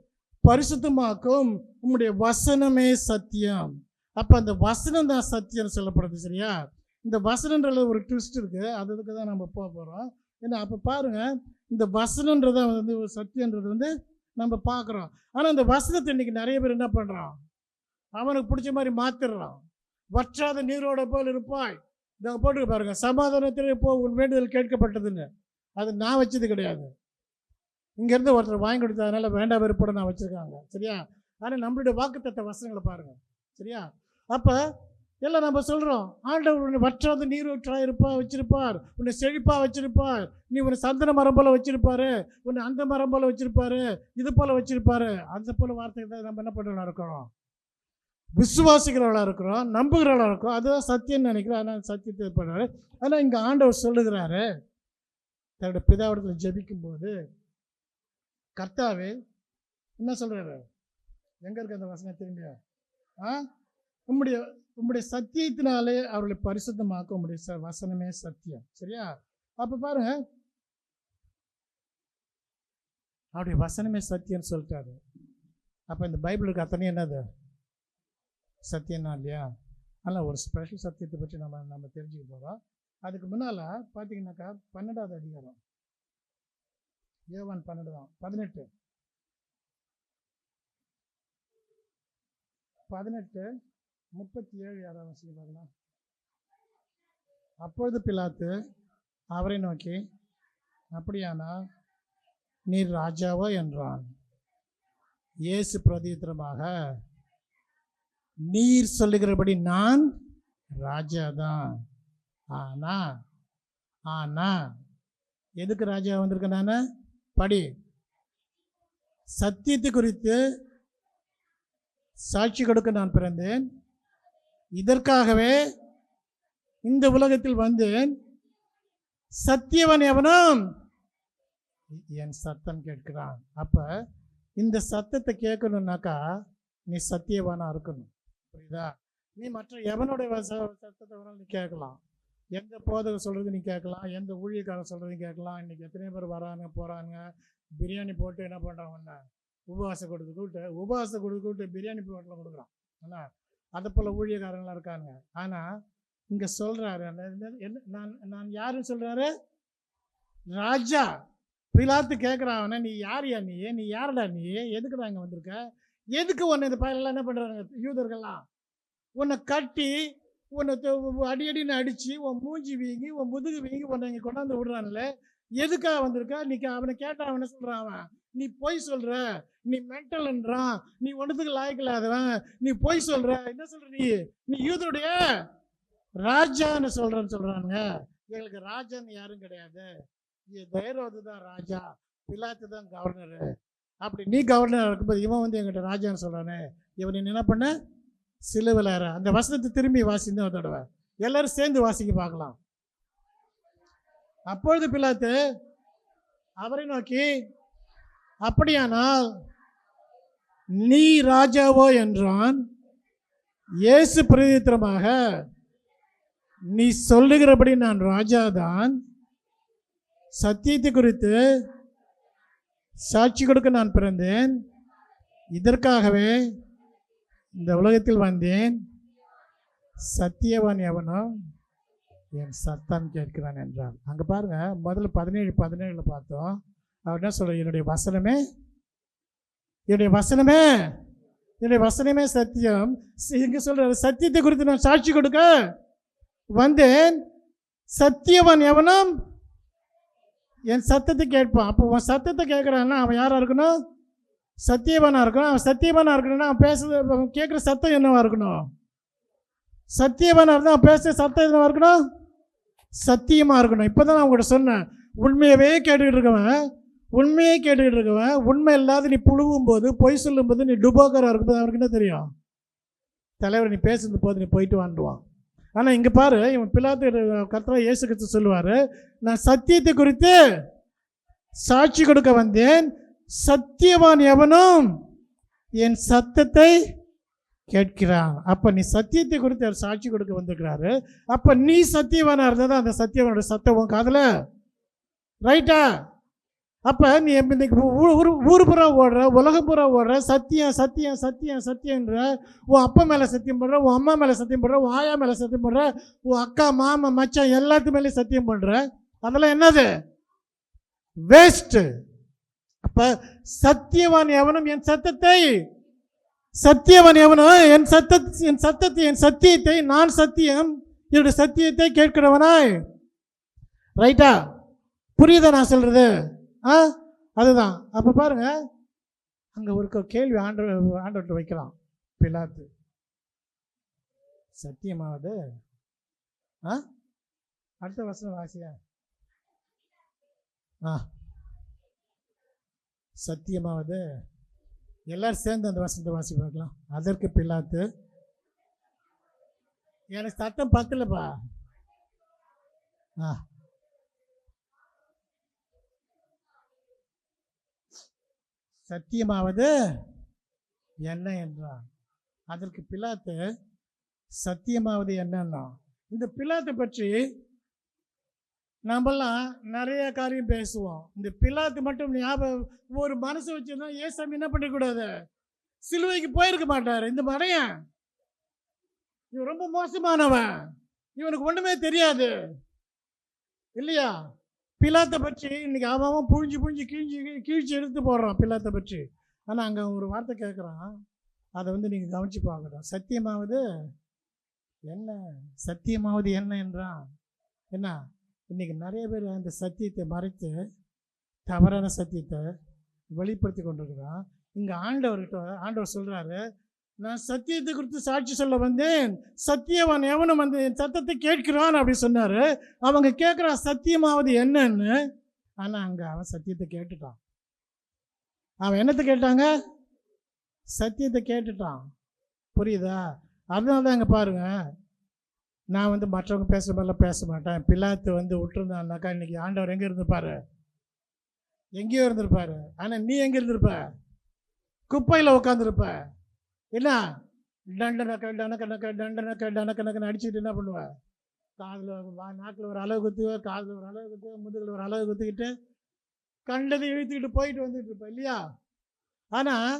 பரிசுத்தமாக்கும், உம்முடைய வசனமே சத்தியம். அப்போ அந்த வசனம் தான் சத்தியம் சொல்லப்படுது. சரியா? இந்த வசனன்றது ஒரு ட்விஸ்ட் இருக்குது, அதுக்கு தான் நம்ம போக போகிறோம். ஏன்னா அப்போ பாருங்கள், இந்த வசனன்றதை வந்து சத்தியன்றது வந்து நம்ம பார்க்குறோம். ஆனால் இந்த வசனத்தை இன்றைக்கி நிறைய பேர் என்ன பண்ணுறான்? அவனுக்கு பிடிச்ச மாதிரி மாற்றிடுறான். வற்றாத நீரோட போல் இருப்பாய். இதை போட்டு பாருங்க, சமாதானத்திலே போ உன் வேண்டுதல் கேட்கப்பட்டதுன்னு. அது நான் வச்சது கிடையாது, இங்கேருந்து ஒருத்தர் வாங்கி கொடுத்ததுனால வேண்டாம் வெறுப்போட நான் வச்சுருக்காங்க. சரியா? ஆனால் நம்மளுடைய வாக்குத்தத்த வசனங்களை பாருங்கள். சரியா? அப்போ எல்லாம் நம்ம சொல்கிறோம், ஆண்டவர் உன்னை வற்றாத நீரூற்றாக வச்சிருப்பார், உன்னை செழிப்பாக வச்சிருப்பார், நீ உன்னை சந்தன மரம் போல் வச்சிருப்பாரு, உன்னை அந்த மரம் போல் வச்சிருப்பாரு, இது போல் வச்சிருப்பாரு. அந்த போல் வார்த்தைகள் நம்ம என்ன பண்ணுறவங்களா இருக்கிறோம்? விசுவாசிக்கிறவளாக இருக்கிறோம், நம்புகிறவளாக இருக்கிறோம். அதுதான் சத்தியம்னு நினைக்கிறோம். ஆனால் சத்தியத்தை பண்ணுறாரு. ஆனால் இங்கே ஆண்டவர் சொல்லுகிறாரு, தன்னுடைய பிதாவிடத்தில் ஜெபிக்கும்போது கர்த்தாவே என்ன சொல்கிறாரு? எங்கே இருக்கு அந்த வசனம்? திரும்பியா உம்முடைய சத்தியத்தினாலே அவர்களை பரிசுத்தமாக்க உம்முடைய வசனமே சத்தியம். சரியா? அப்போ பாருங்க, அவருடைய வசனமே சத்தியம்னு சொல்லிட்டாரு. அப்போ இந்த பைபிளுக்கு அத்தனை என்னது சத்தியம்னா இல்லையா? அதனால் ஒரு ஸ்பெஷல் சத்தியத்தை பற்றி நம்ம தெரிஞ்சுக்க போகிறோம். அதுக்கு முன்னால் பார்த்தீங்கன்னாக்கா 12வது அதிகாரம், யோவான் 12 தான், 18 37 யாராவது வசதி பார்க்கலாம். அப்பொழுது பிலாத்து அவரை நோக்கி, அப்படியானா நீர் ராஜாவா என்றான். இயேசு பிரதியுத்தரமாக, நீர் சொல்லுகிறபடி நான் ராஜாதான். ஆனா எதுக்கு ராஜா வந்திருக்கேன் நான்? படி. சத்தியத்தை குறித்து சாட்சி கொடுக்க நான் பிறந்தேன், இதற்காகவே இந்த உலகத்தில் வந்தேன். சத்தியவன் எவனும் என் சத்தம் கேட்கிறான். அப்ப இந்த சத்தத்தை கேட்கணும்னாக்கா நீ சத்தியவானா இருக்கணும். புரியுதா? நீ மற்ற எவனுடைய சத்தத்தை வேணாலும் நீ கேட்கலாம், எந்த போதகர் சொல்கிறது நீ கேட்கலாம், எந்த ஊழியக்காரர் சொல்கிறது கேட்கலாம். இன்றைக்கி எத்தனை பேர் வராங்க போகிறாங்க, பிரியாணி போட்டு என்ன பண்ணுறாங்கன்னா உபவாசம் கொடுத்து பிரியாணி போட்டில் கொடுக்குறான். ஆனால் அதை போல் ஊழியக்காரங்களாம் இருக்காங்க. ஆனால் இங்கே சொல்கிறாரு, நான் யாருன்னு சொல்கிறாரு? ராஜா. பிலாத்து கேட்குறான், நீ யாரையா? நீ யாரடா? நீ எதுக்குடா இங்கே வந்திருக்க? எதுக்கு உன்னை இந்த பயலெல்லாம் என்ன பண்ணுறாங்க யூதர்கள்லாம்? உன்னை கட்டி உன்னை அடின்னு அடித்து உன் மூஞ்சி வீங்கி உன் முதுகு வீங்கி உன்னை இங்கே கொண்டாந்து விடுறான்ல, எதுக்காக வந்திருக்கா? நீ அவனை கேட்டால் அவனை சொல்கிறான், அவன் நீ பொய் சொல்கிற, நீ மென்டல்ன்றான், நீ ஒன்றுத்துக்கு லாய்க்கில்லாதவன், நீ பொய் சொல்கிற. என்ன சொல்கிற? நீ யூதருடைய ராஜான்னு சொல்கிறானுங்க. எங்களுக்கு ராஜான்னு யாரும் கிடையாது, தைரோது தான் ராஜா, பிலாத்து தான் கவர்னரு. அப்படி நீ கவர்னர் இருக்கும்போது இவன் வந்து எங்கிட்ட ராஜான்னு சொல்கிறானே, இவன் நீ என்ன பண்ண? சிலுவையில் ஏற. அந்த வசனத்தை திரும்பி வாசிந்து ஒரு தடவை எல்லாரும் சேர்ந்து வாசிக்க பார்க்கலாம். அப்பொழுது பிலாத்து அவரை நோக்கி, அப்படியானால் நீ ராஜாவோ என்றான். இயேசு பிரதியுத்தரமாக, நீ சொல்லுகிறபடி நான் ராஜாதான். சத்தியத்தை குறித்து சாட்சி கொடுக்க நான் பிறந்தேன், இதற்காகவே இந்த உலகத்தில் வந்தேன். சத்தியவான் எவனோ என் சத்தம் கேட்கிறான் என்றார். அங்கே பாருங்க, முதல்ல 17 பார்த்தோம். அவர் என்ன சொல்ற? என்னுடைய வசனமே என்னுடைய வசனமே சத்தியம். இங்கே சொல்கிறார், சத்தியத்தை குறித்து நான் சாட்சி கொடுக்க வந்தேன். சத்தியவன் எவனும் என் சத்தத்தை கேட்பான். அப்போ உன் சத்தத்தை கேட்குறான்னா அவன் யாராக இருக்கணும்? சத்தியவனாக இருக்கணும். அவன் சத்தியவனாக இருக்கணும்னா அவன் பேசுறது, அவன் கேட்குற சத்தம் என்னவாக இருக்கணும்? சத்தியவனாக இருந்தால் அவன் பேசுகிற சத்தம் என்னவாக இருக்கணும்? சத்தியமாக இருக்கணும். இப்போ தான் நான் உங்கள்கிட்ட சொன்னேன், உண்மையவே கேட்டுக்கிட்டு இருக்கவன், உண்மையே கேட்டுக்கிட்டு இருக்கவன், உண்மை இல்லாத நீ புழுவும் போது, பொய் சொல்லும்போது, நீ டுபோக்கராக இருக்கும்போது அவனுக்கு என்ன தெரியும்? தலைவர் நீ பேசுறது போது நீ போயிட்டு வாண்டுவான். ஆனால் இங்கே பாரு, இவன் பிலாத்து கர்த்தராகிய இயேசு கிறிஸ்து சொல்லுவார், நான் சத்தியத்தை குறித்து சாட்சி கொடுக்க வந்தேன். சத்தியவான் எவனும் என் சத்தத்தை கேட்கிறான். அப்போ நீ சத்தியத்தை குறித்து அவர் சாட்சி கொடுக்க வந்திருக்கிறாரு. அப்போ நீ சத்தியவானாக இருந்தால் தான் அந்த சத்தியவானோட சத்தம் உன் காதில், ரைட்டா? அப்போ நீ இன்னைக்கு ஊர் புறா ஓடுற, உலகம் புறா ஓடுற, சத்தியம் சத்தியம் சத்தியம் சத்தியன்ற உன் அப்பா மேலே சத்தியம் பண்ணுற, உன் அம்மா மேலே சத்தியம் பண்ணுற, உன் ஆயா மேலே சத்தியம் பண்ணுற, உன் அக்கா மாமா மச்சான் எல்லாத்து மேலேயும் சத்தியம் பண்ணுற. அதெல்லாம் என்னது? வேஸ்ட்டு. அப்போ சத்தியவான் எவனும் என் சத்தத்தை, சத்தியவான் எவனும் என் சத்தியத்தை நான் சத்தியம் என்னுடைய சத்தியத்தை கேட்கிறவனாய். ரைட்டா? புரியுதா நான் சொல்கிறது? அதுதான். அப்போ பாருங்க, அங்கே ஒரு கேள்வி ஆண்டவர்கிட்ட வைக்கலாம் பிலாத்து, சத்தியமாவது அடுத்த வசனம் வாசியா? சத்தியமாவது எல்லாரும் சேர்ந்து அந்த வசனத்தை வாசி பார்க்கலாம். அதற்கு பிலாத்து, எனக்கு சத்தம் பத்தலப்பா. சத்தியமாவது என்ன என்றான். அதற்கு பிலாத்து, சத்தியமாவது என்னன்னா, இந்த பிலாத்தை பற்றி நம்மெல்லாம் நிறைய காரியம் பேசுவோம். இந்த பிலாத்து மட்டும் ஞாபகம் ஒரு மனசு வச்சுருந்தா ஏசாமி என்ன பண்ணிக்கூடாது, சிலுவைக்கு போயிருக்க மாட்டார். இந்த மடையன் இவன் ரொம்ப மோசமானவன், இவனுக்கு ஒன்றுமே தெரியாது இல்லையா? பிலாத்தை பற்றி இன்னைக்கு அவன் புழிஞ்சு கீழ்ச்சி எடுத்து போடுறான் பிலாத்தை பற்றி. ஆனால் அங்கே ஒரு வார்த்தை கேட்குறான், அதை நீங்கள் கவனித்து பார்க்கணும். சத்தியமாவது என்ன, சத்தியமாவது என்ன என்றான். என்ன, இன்றைக்கி நிறைய பேர் அந்த சத்தியத்தை மறைத்து தவறான சத்தியத்தை வெளிப்படுத்தி கொண்டிருக்கிறான். இங்கே ஆண்டவர் சொல்கிறாரு, நான் சத்தியத்தை குறித்து சாட்சி சொல்ல வந்தேன். சத்தியவான் எவனும் வந்து என் சத்தத்தை கேட்கிறான் அப்படி சொன்னார். அவங்க கேட்குறான் சத்தியமாவது என்னன்னு. ஆனால் அங்கே அவன் சத்தியத்தை கேட்டுட்டான். அவன் என்னத்தை கேட்டாங்க? சத்தியத்தை கேட்டுட்டான். புரியுதா? அதனால தான் அங்கே பாருங்க, நான் மற்றவங்க பேசுகிற மாதிரிலாம் பேச மாட்டேன். பிலாத்து விட்டுருந்தான்னாக்கா இன்னைக்கு ஆண்டவர் எங்கே இருந்திருப்பாரு? எங்கேயோ இருந்திருப்பாரு. ஆனால் நீ எங்கே இருந்திருப்ப? குப்பையில் உட்காந்துருப்ப. என்ன டண்டனக்க அடிச்சுக்கிட்டு என்ன பண்ணுவேன்? நாக்கில் ஒரு அளவு குத்துவேன், காதில் ஒரு அளவு குத்துவேன், முதுகில் ஒரு அளவு குத்திக்கிட்டு கண்டதை இழுத்துக்கிட்டு போயிட்டு வந்துட்டு இருப்பேன் இல்லையா? ஆனால்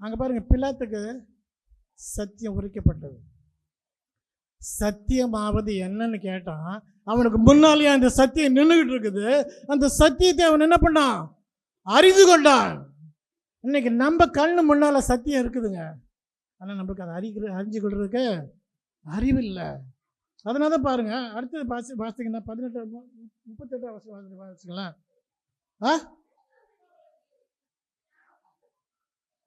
அங்கே பாருங்கள், பிலாத்துக்கு சத்தியம் உரைக்கப்பட்டது. சத்தியமாவது என்னன்னு கேட்டான். அவனுக்கு முன்னாலேயே அந்த சத்தியம் நின்றுகிட்டு இருக்குது. அந்த சத்தியத்தை அவன் என்ன பண்ணான்? அறிந்து கொண்டான். இன்னைக்கு நம்ம கண்ணு முன்னால் சத்தியம் இருக்குதுங்க, ஆனால் நம்மளுக்கு அதை அறிஞ்சு கொள்றதுக்கு அறிவு இல்லை. அதனால தான் பாருங்க, அடுத்தது வாசிங்கன்னா 38 வாசிக்கலாம்.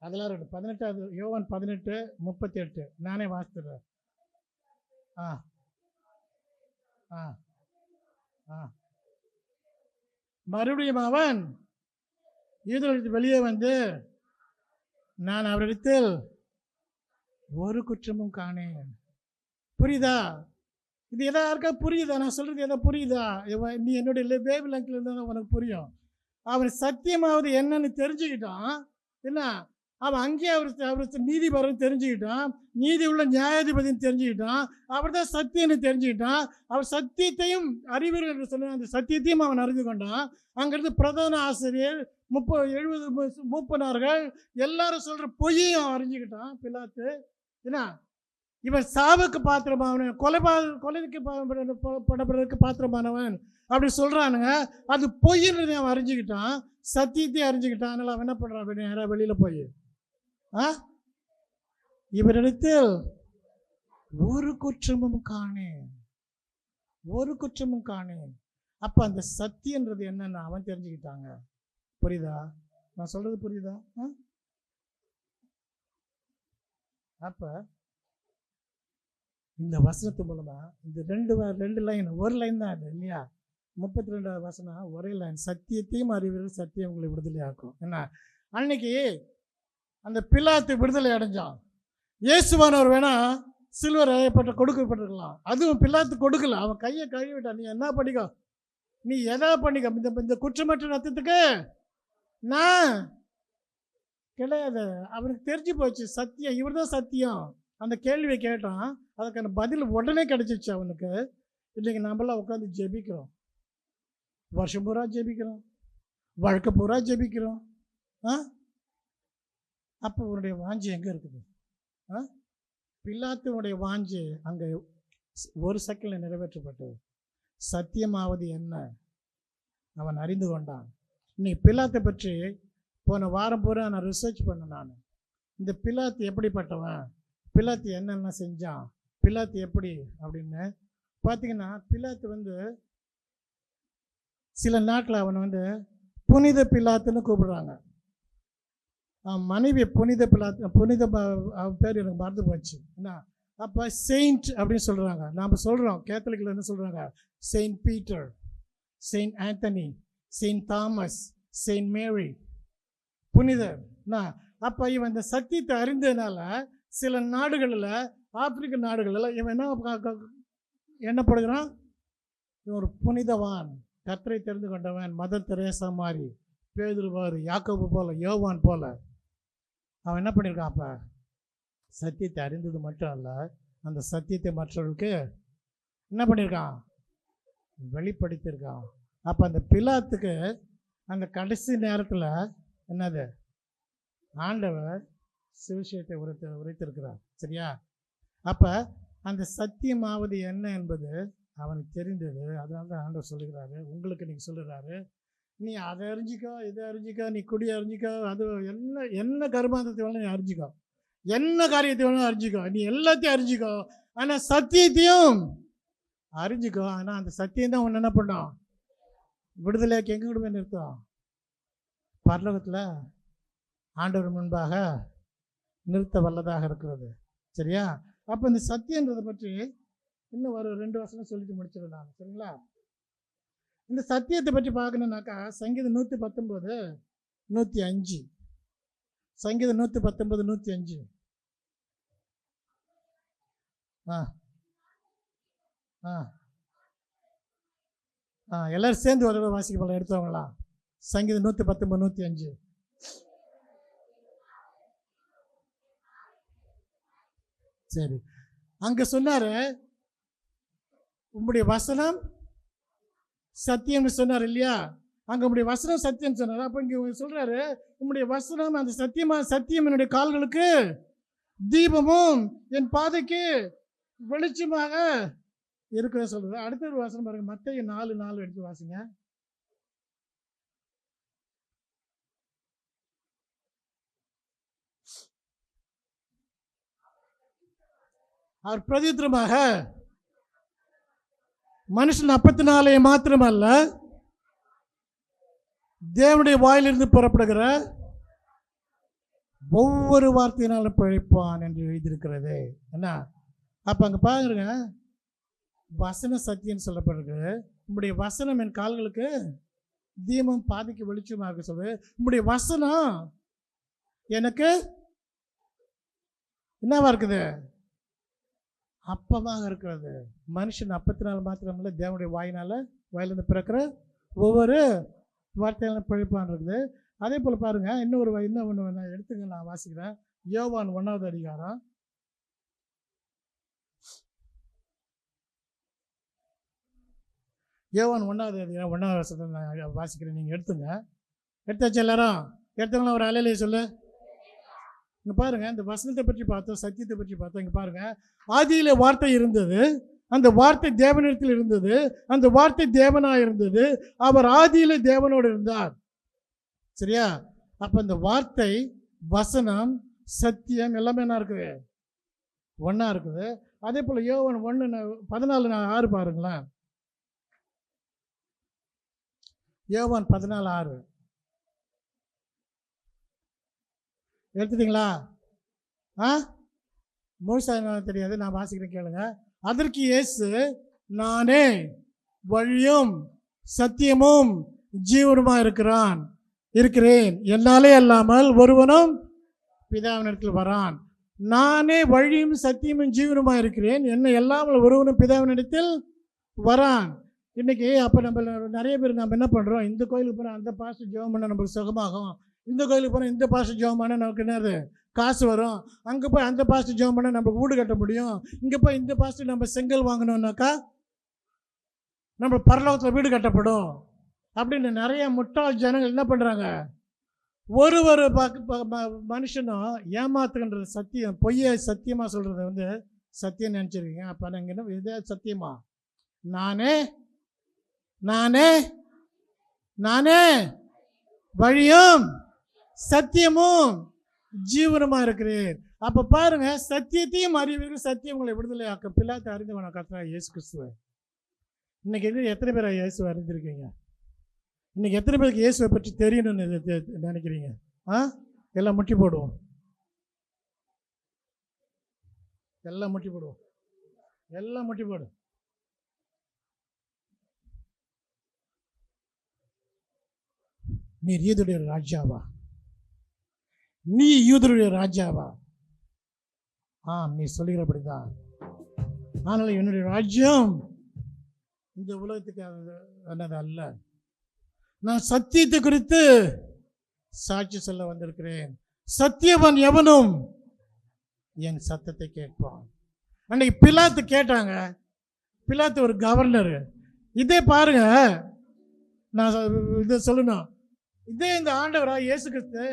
அதெல்லாம் 18 யோவான் 18:38 நானே வாசித்துறேன். மறுபடியும் அவன் யூதர்களுக்கு வெளியே வந்து, நான் அவரிடத்தில் ஒரு குற்றமும் காணேன். புரியுதா? இது எதா இருக்கா? புரியுதா? நான் சொல்றது எதா புரியுதா? நீ என்னுடைய வேவ் லெங்க்ல இருந்தால் உனக்கு புரியும். அவன் சத்தியமாவது என்னன்னு தெரிஞ்சுக்கிட்டான். என்ன, அவன் அங்கேயே அவர் நீதிபதினு தெரிஞ்சுக்கிட்டான், நீதி உள்ள நியாயாதிபதினு தெரிஞ்சுக்கிட்டான், அவர் தான் சத்தியன்னு தெரிஞ்சுக்கிட்டான். அவர் சத்தியத்தையும் அறிவர் என்று சொன்ன அந்த சத்தியத்தையும் அவன் அறிந்து கொண்டான். அங்கிருந்து பிரதான ஆசிரியர் 70 மூப்பனார்கள் எல்லாரும் சொல்கிற பொய்யையும் அறிஞ்சுக்கிட்டான் பிலாத்து. என்ன, இவன் சாவுக்கு பாத்திரமானவன், கொலைக்கு படப்படுறதுக்கு பாத்திரமானவன் அப்படி சொல்கிறானுங்க. அது பொய்ன்னு அவன் அறிஞ்சுக்கிட்டான், சத்தியத்தையும் அறிஞ்சுக்கிட்டான். அதனால் அவன் என்ன பண்ணுறான்? யாராவது வெளியில் போய் இவரிடத்தில் ஒரு குற்றமும் காணேன், ஒரு குற்றமும் காணேன். அப்ப அந்த சத்தியன்றது என்னன்னு அவன் தெரிஞ்சுக்கிட்டாங்க. புரியுதா? நான் சொல்றது புரியுதா? அப்ப இந்த வசனத்து மூலமா இந்த ரெண்டு லைன், ஒரு லைன் தான் அது இல்லையா? 32வது வசனம் ஒரே லைன். சத்தியத்தையும் அறிவீர்கள், சத்தியம் உங்களை விடுதலை ஆக்கும். என்ன அன்னைக்கு அந்த பிலாத்து விடுதலை அடைஞ்சான். இயேசுவானவர் வேணா சில்வர் அறையப்பட்ட கொடுக்கப்பட்டிருக்கலாம். அதுவும் பிலாத்து கொடுக்கல. அவன் கையை கழுவிட்டான். நீ என்ன பண்ணிக்கோ, நீ எதா பண்ணிக்க, இந்த குற்றமற்ற ரத்தத்துக்கு நான் கிடையாது. அவனுக்கு தெரிஞ்சு போச்சு சத்தியம், இவர் தான் சத்தியம். அந்த கேள்வியை கேட்டான், அதுக்கான பதில் உடனே கிடைச்சிச்சு அவனுக்கு. இல்லைங்க, நம்மளாம் உட்காந்து ஜெபிக்கிறோம், வருஷம் பூரா ஜெபிக்கிறோம், வழக்க பூரா ஜெபிக்கிறோம். அப்போ உன்னுடைய வாஞ்சி எங்கே இருக்குது? பிலாத்துனுடைய வாஞ்சி அங்கே ஒரு செகண்டில் நிறைவேற்றப்பட்டது. சத்தியமாவது என்ன அவன் அறிந்து கொண்டான். இன்னைக்கு பிலாத்தை பற்றி போன வாரம் பூரா நான் ரிசர்ச் பண்ணேன். நான் இந்த பிலாத்து எப்படிப்பட்டவன், பிலாத்து என்னென்ன செஞ்சான், பிலாத்து எப்படி அப்படின்னு பார்த்தீங்கன்னா, பிலாத்து சில நாட்டில் அவனை புனித பிலாத்துன்னு கூப்பிடுறாங்க. அவன் மனைவி புனித பிலாத்து, புனித பேர் எனக்கு மறந்து போச்சு. என்ன அப்போ செயின்ட் அப்படின்னு சொல்கிறாங்க. நாம் சொல்கிறோம் கேத்தலிக்கில் என்ன சொல்கிறாங்க? Saint Peter, saint Anthony, saint Thomas, saint Mary, புனிதர். அப்போ இவன் இந்த சத்தியத்தை அறிந்ததுனால சில நாடுகளில், ஆப்பிரிக்க நாடுகளில் இவன் என்னப்படுகிறான்? இவன் ஒரு புனிதவான், கர்த்தரை தெரிந்து கொண்டவன், மதர் தெரேசா மாதிரி, பேதுரு, யாக்கோபு போல, யோவான் போல. அவன் என்ன பண்ணியிருக்கான்? அப்போ சத்தியத்தை அறிந்தது மட்டும் அல்ல, அந்த சத்தியத்தை மற்றவர்களுக்கு என்ன பண்ணியிருக்கான்? வெளிப்படுத்தியிருக்கான். அப்போ அந்த பிலாத்துக்கு அந்த கடைசி நேரத்தில் என்னது? ஆண்டவர் சுவிசேஷத்தை உரைத்திருக்கிறார். சரியா? அப்போ அந்த சத்தியமாவது என்ன என்பது அவனுக்கு தெரிந்தது. அதனால தான் ஆண்டவர் சொல்லுகிறாரு, உங்களுக்கு நீங்கள் சொல்லுறாரு, நீ அதை அறிஞ்சிக்கோ, இதை அறிஞ்சிக்கோ, நீ குடி அறிஞ்சிக்கோ, அது என்ன கர்மாந்தத்தை வேணும் நீ அறிஞ்சிக்கோ, என்ன காரியத்தை வேணும் அறிஞ்சிக்கோ, நீ எல்லாத்தையும் அறிஞ்சிக்கோ, ஆனால் சத்தியத்தையும் அறிஞ்சிக்கோ. ஆனால் அந்த சத்தியம் தான் ஒன்று என்ன பண்ணோம்? விடுதலையாக்கி எங்கே போய் நிறுத்தோம்? பரலோகத்தில் ஆண்டவர் முன்பாக நிறுத்த வல்லதாக இருக்கிறது. சரியா? அப்போ இந்த சத்தியன்றதை பற்றி இன்னும் ஒரு 2 வசனம் சொல்லிட்டு முடிச்சிடும் நான். சரிங்களா? இந்த சத்தியத்தை பற்றி பார்க்கணுன்னாக்கா சங்கீதம் 119, 105. சங்கீதம் 119, 105. எல்லாரும் சேர்ந்து ஒரு வாசிக்க போல எடுத்தவங்களா? சங்கீதம் 119, 105. சரி, அங்க சொன்னாரு உம்முடைய வசனம் சத்தியம்னு சொன்னார் இல்லையா? அங்கே உம்முடைய வசனம் சத்தியம் சொன்னார். அப்போ இங்கே சொல்கிறாரு, உம்முடைய வசனம் அந்த சத்தியம் என்னுடைய கால்களுக்கு தீபமும் என் பாதைக்கு வெளிச்சமாக இருக்கிற சொல்றது. அடுத்த ஒரு வசனம் பாருங்க, மத்தேயு 4:4 எடுத்து வாசிங்க. அவர் பிரதித்திரமாக மனுஷன் அப்பத்தினாலே மாத்திரமல்ல தேவனுடைய வாயிலிருந்து புறப்படுகிற ஒவ்வொரு வார்த்தையினாலும் பிழைப்பான் என்று எழுதியிருக்கிறது. என்ன அப்போ அங்கே பாருங்க, வசன சத்தியம் சொல்லப்படுறது. உங்களுடைய வசனம் என் கால்களுக்கு தீபம் பாதைக்கு வெளிச்சமாக இருக்க சொல்லுது. உங்களுடைய வசனம் எனக்கு என்னவா இருக்குது? அப்பமாக இருக்கிறது. மனுஷன் அப்பத்தினால் மாத்திரமில்லை தேவனுடைய வாயிலிருந்து பிறக்கிற ஒவ்வொரு வார்த்தையாலும் பிழைப்பான் இருக்குது. அதே போல் பாருங்க, இன்னொன்று எடுத்துங்க, நான் வாசிக்கிறேன். யோவான் 1வது அதிகாரம். யோவான் 1வது அதிகாரம் 1வது வசனத்தை நான் வாசிக்கிறேன், நீங்கள் எடுத்துங்க. எடுத்தாச்சு எல்லாரும்? எடுத்தவங்களாம் ஒரு அலையிலே சொல்லு. இங்கே பாருங்க, இந்த வசனத்தை பற்றி பார்த்தோம், சத்தியத்தை பற்றி பார்த்தோம். இங்கே பாருங்க, ஆதியிலே வார்த்தை இருந்தது, அந்த வார்த்தை தேவனிடத்தில் இருந்தது, அந்த வார்த்தை தேவனாக இருந்தது, அவர் ஆதியிலே தேவனோடு இருந்தார். சரியா? அப்போ இந்த வார்த்தை, வசனம், சத்தியம் எல்லாமே என்ன இருக்குது? ஒன்றா இருக்குது. அதே போல் யோவான் 1:14-6 பாருங்களேன். யோவான் 14:6 எடுத்துட்டீங்களா? முழுசா தெரியாது, நான் வாசிக்கிறேன் கேளுங்க. அதற்கு இயேசு, நானே வழியும் சத்தியமும் ஜீவனுமா இருக்கிறேன், என்னாலே அல்லாமல் ஒருவனும் பிதாவினிடத்தில் வரான். நானே வழியும் சத்தியமும் ஜீவனுமா இருக்கிறேன், என்னை அல்லாமல் ஒருவனும் பிதாவினிடத்தில் வரான். இன்னைக்கு அப்போ நம்ம நிறைய பேர் நம்ம என்ன பண்ணுறோம், இந்த கோயிலுக்கு போனால் அந்த பாஸ்டர் ஜெபம் பண்ணால் நம்மளுக்கு சுகமாகும், இந்த கோயிலுக்கு போனால் இந்த பாஸ்டர் ஜெபம் பண்ணால் நமக்கு என்னது காசு வரும், அங்கே போய் அந்த பாஸ்டர் ஜெபம் பண்ணால் நம்மளுக்கு வீடு கட்ட முடியும், இங்கே போய் இந்த பாஸ்டர் நம்ம செங்கல் வாங்கணுன்னாக்கா நம்ம பரலோகத்தில் வீடு கட்டப்படும் அப்படின்னு நிறைய முட்டாள் ஜனங்கள் என்ன பண்ணுறாங்க. ஒரு மனுஷனும் ஏமாத்துகின்றது சத்தியம், பொய்யை சத்தியமாக சொல்கிறது வந்து சத்தியம் நினச்சிருக்கீங்க. அப்போ நாங்கள் என்ன இதே சத்தியமா? நானே நானே நானே வழியும் சத்தியமும் ஜீவனுமா இருக்கிறேன். அப்போ பாருங்க, சத்தியத்தையும் அறிவீர்கள், சத்தியம் உங்களை விடுதலை ஆக்க. பிலாத்தை அறிந்தவன கர்த்தராகிய இயேசு கிறிஸ்துவை. இன்னைக்கு எத்தனை பேர் இயேசுவை அறிந்திருக்கீங்க? இன்னைக்கு எத்தனை பேருக்கு இயேசுவை பற்றி தெரியணும்னு நினைக்கிறீங்க? எல்லாம் முட்டி போடுவோம், எல்லாம் முட்டி போடுவோம், எல்லாம் முட்டி போடும். நீர் யூதருடைய ராஜாவா? நீ யூதருடைய ராஜாவா? நீ சொல்லுகிறபடிதான். ஆனால் என்னுடைய ராஜ்யம் இந்த உலகத்துக்கு என்னது அல்ல. நான் சத்தியத்தை குறித்து சாட்சி சொல்ல வந்திருக்கிறேன். சத்தியவன் எவனும் என் சத்தத்தை கேட்பான். அன்னைக்கு பிலாத்து கேட்டாங்க. பிலாத்து ஒரு கவர்னர். இதே பாருங்க, நான் இதை சொல்லணும். இதே இந்த ஆண்டவரா இயேசு கிறிஸ்து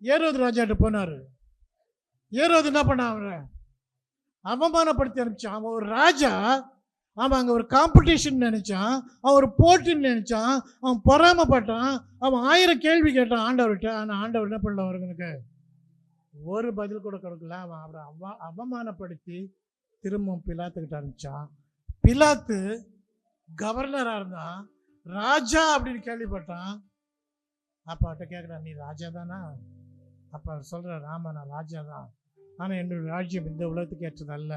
ஏரோது ராஜாட்ட போனார். ஏரோது என்ன பண்ண, அவனை அவமானப்படுத்தி அனுப்பிச்சான். அவன் ஒரு ராஜா, அவன் அங்கே ஒரு காம்படிஷன் நினைச்சான், அவன் ஒரு போட்டின்னு நினைச்சான், அவன் பொறாமப்பட்டான், அவன் 1000 கேள்வி கேட்டான் ஆண்டவர்கிட்ட. ஆனால் ஆண்டவர் என்ன பண்ணல, அவர்களுக்கு ஒரு பதில் கூட கொடுக்கல. அவன் அவரை அவமானப்படுத்தி திரும்பவும் பிலாத்துக்கிட்ட அனுப்பிச்சான். பிலாத்து கவர்னராக இருந்தான், ராஜா அப்படின்னு கேள்விப்பட்டான். அப்போ அவட்ட கேட்குறான், நீ ராஜா தானா? அப்போ சொல்கிறார், ஆமாம் நான் ராஜா தான், ஆனால் என்னுடைய ராஜ்யம் இந்த உலகத்துக்கு ஏற்றதல்ல.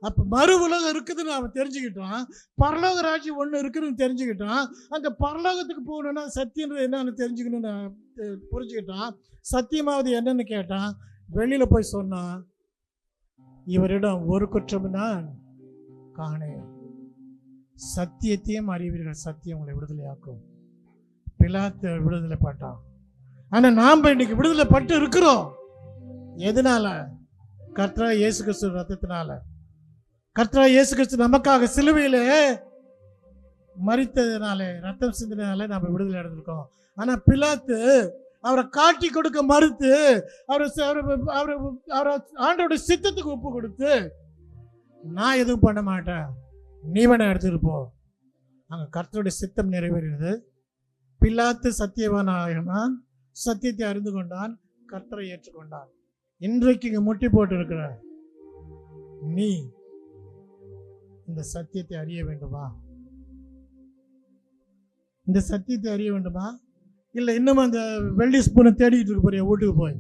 அப்போ மறு உலகம் இருக்குதுன்னு அவன் தெரிஞ்சுக்கிட்டான். பரலோக ராஜ்யம் ஒன்று இருக்குதுன்னு தெரிஞ்சுக்கிட்டான். அந்த பரலோகத்துக்கு போகணுன்னா சத்தியன்றது என்னன்னு தெரிஞ்சுக்கணும்னு புரிஞ்சுக்கிட்டான். சத்தியமாவது என்னன்னு கேட்டான். வெளியில் போய் சொன்னான், இவரிடம் ஒரு குற்றம் நான் காணேன். சத்தியத்தையும் அறிவீர்கள், சத்தியம் உங்களை விடுதலையாக்கும். பிலாத்து விடுதலை பட்டான். ஆனால் நாம் இன்னைக்கு விடுதலை பட்டு இருக்கிறோம். எதனால? கர்த்தராகிய இயேசு கிறிஸ்து ரத்தத்தினால. கர்த்தராகிய இயேசு கிறிஸ்து நமக்காக சிலுவையிலே மரித்ததினாலே, ரத்தம் சிந்தினாலே நாம் விடுதலை அடைந்திருக்கோம். ஆனால் பிலாத்து அவரை காட்டி கொடுக்க மறுத்து, அவரை ஆண்டவருடைய சித்தத்துக்கு ஒப்பு கொடுத்து, நான் எதுவும் பண்ண மாட்டேன், நீ வேணா எடுத்துட்டு போ. அங்கே கர்த்தருடைய சித்தம் நிறைவேறினது. பிலாத்து சத்தியவானாகினான், சத்தியத்தை அறிந்து கொண்டான், கர்த்தரை ஏற்றுக்கொண்டான். இன்றைக்கு இங்கே முட்டி போட்டு இருக்கிற நீ இந்த சத்தியத்தை அறிய வேண்டுமா? இந்த சத்தியத்தை அறிய வேண்டுமா? இல்லை இன்னும் அந்த வெள்ளி ஸ்பூனை தேடிக்கிட்டு இருக்க போறியா? வீட்டுக்கு போய்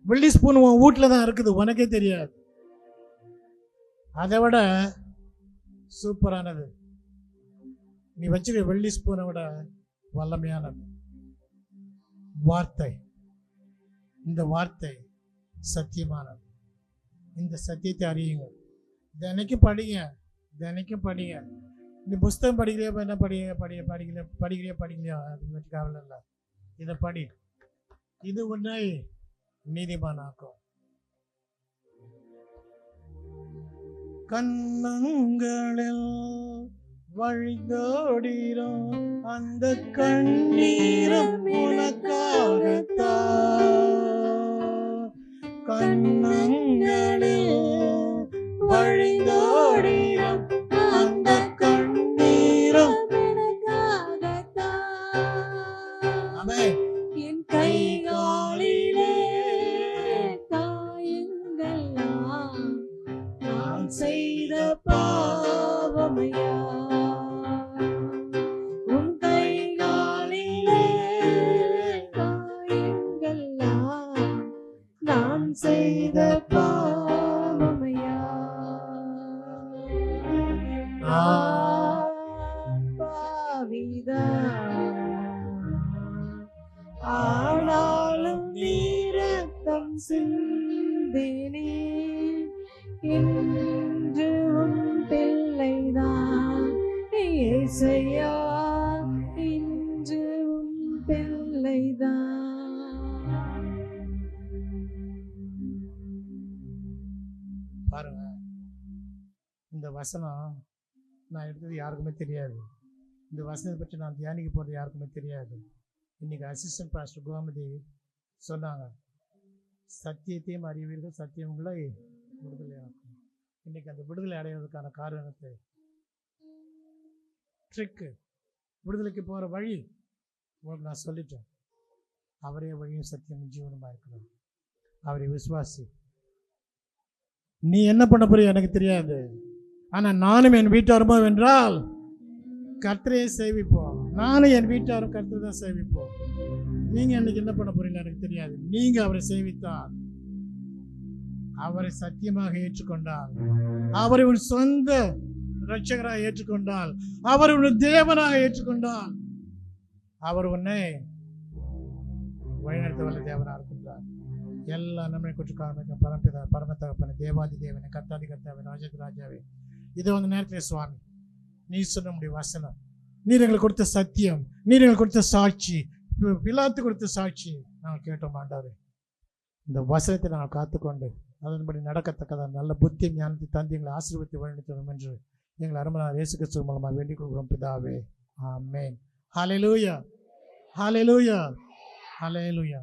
வெள்ளி ஸ்பூன் உன் வீட்டில் தான் இருக்குது, உனக்கே தெரியாது. அதை விட சூப்பரானது நீ வச்சுக்க வெள்ளி ஸ்பூனை விட வல்லமையானது வார்த்தை. இந்த வார்த்தை சத்தியமானது. இந்த சத்தியத்தை அறியுங்கள். தினைக்கும் படிங்க, தினைக்கும் படிங்க. நீ புஸ்தகம் படிக்கிறியா, என்ன படிக்கிறியா அது பற்றி கவலை இல்லை. இதை படி, இது உன்னை நீதிமானாக்கும். கண்ணங்களில் வழிதோடிரும் அந்த கண்ணீரும் உனக்காகத்தான். கண்ணங்களில் வழிதோடிரும் அந்த கண்ணீரும் உனக்காகத்தான். என் கைகாலிலே காயங்கள்லாம் செய்த பாவமையா, உன் கைகாலிலே காயங்கள்லாம் நான் செய்த பாவமையா. நான் பாவிதான், ஆனாலும் நீ ரத்தம் சிந்தினி, இன்று உன் பிள்ளைதான் இயேசையா, இன்று உன் பிள்ளைதான். பாருங்க, இந்த வசனம் நான் எடுத்தது யாருக்குமே தெரியாது. இந்த வசனத்தை பற்றி நான் தியானிக்க போகிறது யாருக்குமே தெரியாது. இன்னைக்கு அசிஸ்டன்ட் பாஸ்டர் கோமதி சொன்னாங்க, சத்தியத்தையும் அறிவீர்கள், சத்தியம் உங்களை விடுதலையாக்கும். இன்னைக்கு அந்த விடுதலை அடைவதற்கான காரணத்தை, ட்ரிக்கு, விடுதலைக்கு போகிற வழி உங்களுக்கு நான் சொல்லிட்டேன். அவரே வழியும் சத்தியம் ஜீவனமாக இருக்கிறார். அவரை விசுவாசி. நீ என்ன பண்ண போறிய எனக்கு தெரியாது, ஆனால் நானும் என் வீட்டாருமோ வென்றால் கர்த்தரையே சேவிப்போம். நானும் என் வீட்டாரும் கர்த்தரை தான் சேவிப்போம். நீங்கள் இன்னைக்கு என்ன பண்ண போறீங்க எனக்கு தெரியாது. நீங்கள் அவரை சேவித்தால், அவரை சத்தியமாக ஏற்றுக்கொண்டால், அவரை உன் சொந்த இரட்சகராக ஏற்றுக்கொண்டால், அவர் உன் தேவனாக ஏற்றுக்கொண்டால், அவர் உன்னை வழிநடத்த வல்ல தேவனாக இருக்கின்றார். எல்லா நம்மை குற்ற காரணம் பரமபிதா பரமத்தகப்பன தேவாதி தேவனை கர்த்தாதி கர்த்தாவே ராஜாதி ராஜாவே, இது வந்து நேரத்தில் சுவாமி நீ சொல்ல முடியும் வசனம், நீர் எங்களுக்கு கொடுத்த சத்தியம், நீர் எங்களுக்கு கொடுத்த சாட்சி, பிலாத்து கொடுத்த சாட்சி நாங்கள் கேட்டோம் ஆண்டவரே. இந்த வசனத்தை நாங்கள் காத்துக்கொண்டு அதன்படி நடக்கத்தக்கதாக நல்ல புத்தி ஞானத்தை தந்து எங்களை ஆசீர்வதித்து வழிநடத்தணும் என்று எங்கள் அருமையான இயேசு கிறிஸ்து மூலமாக வேண்டிக் கொள்கிறோம் பிதாவே. ஆமென். ஹல்லேலூயா, ஹல்லேலூயா, ஹல்லேலூயா.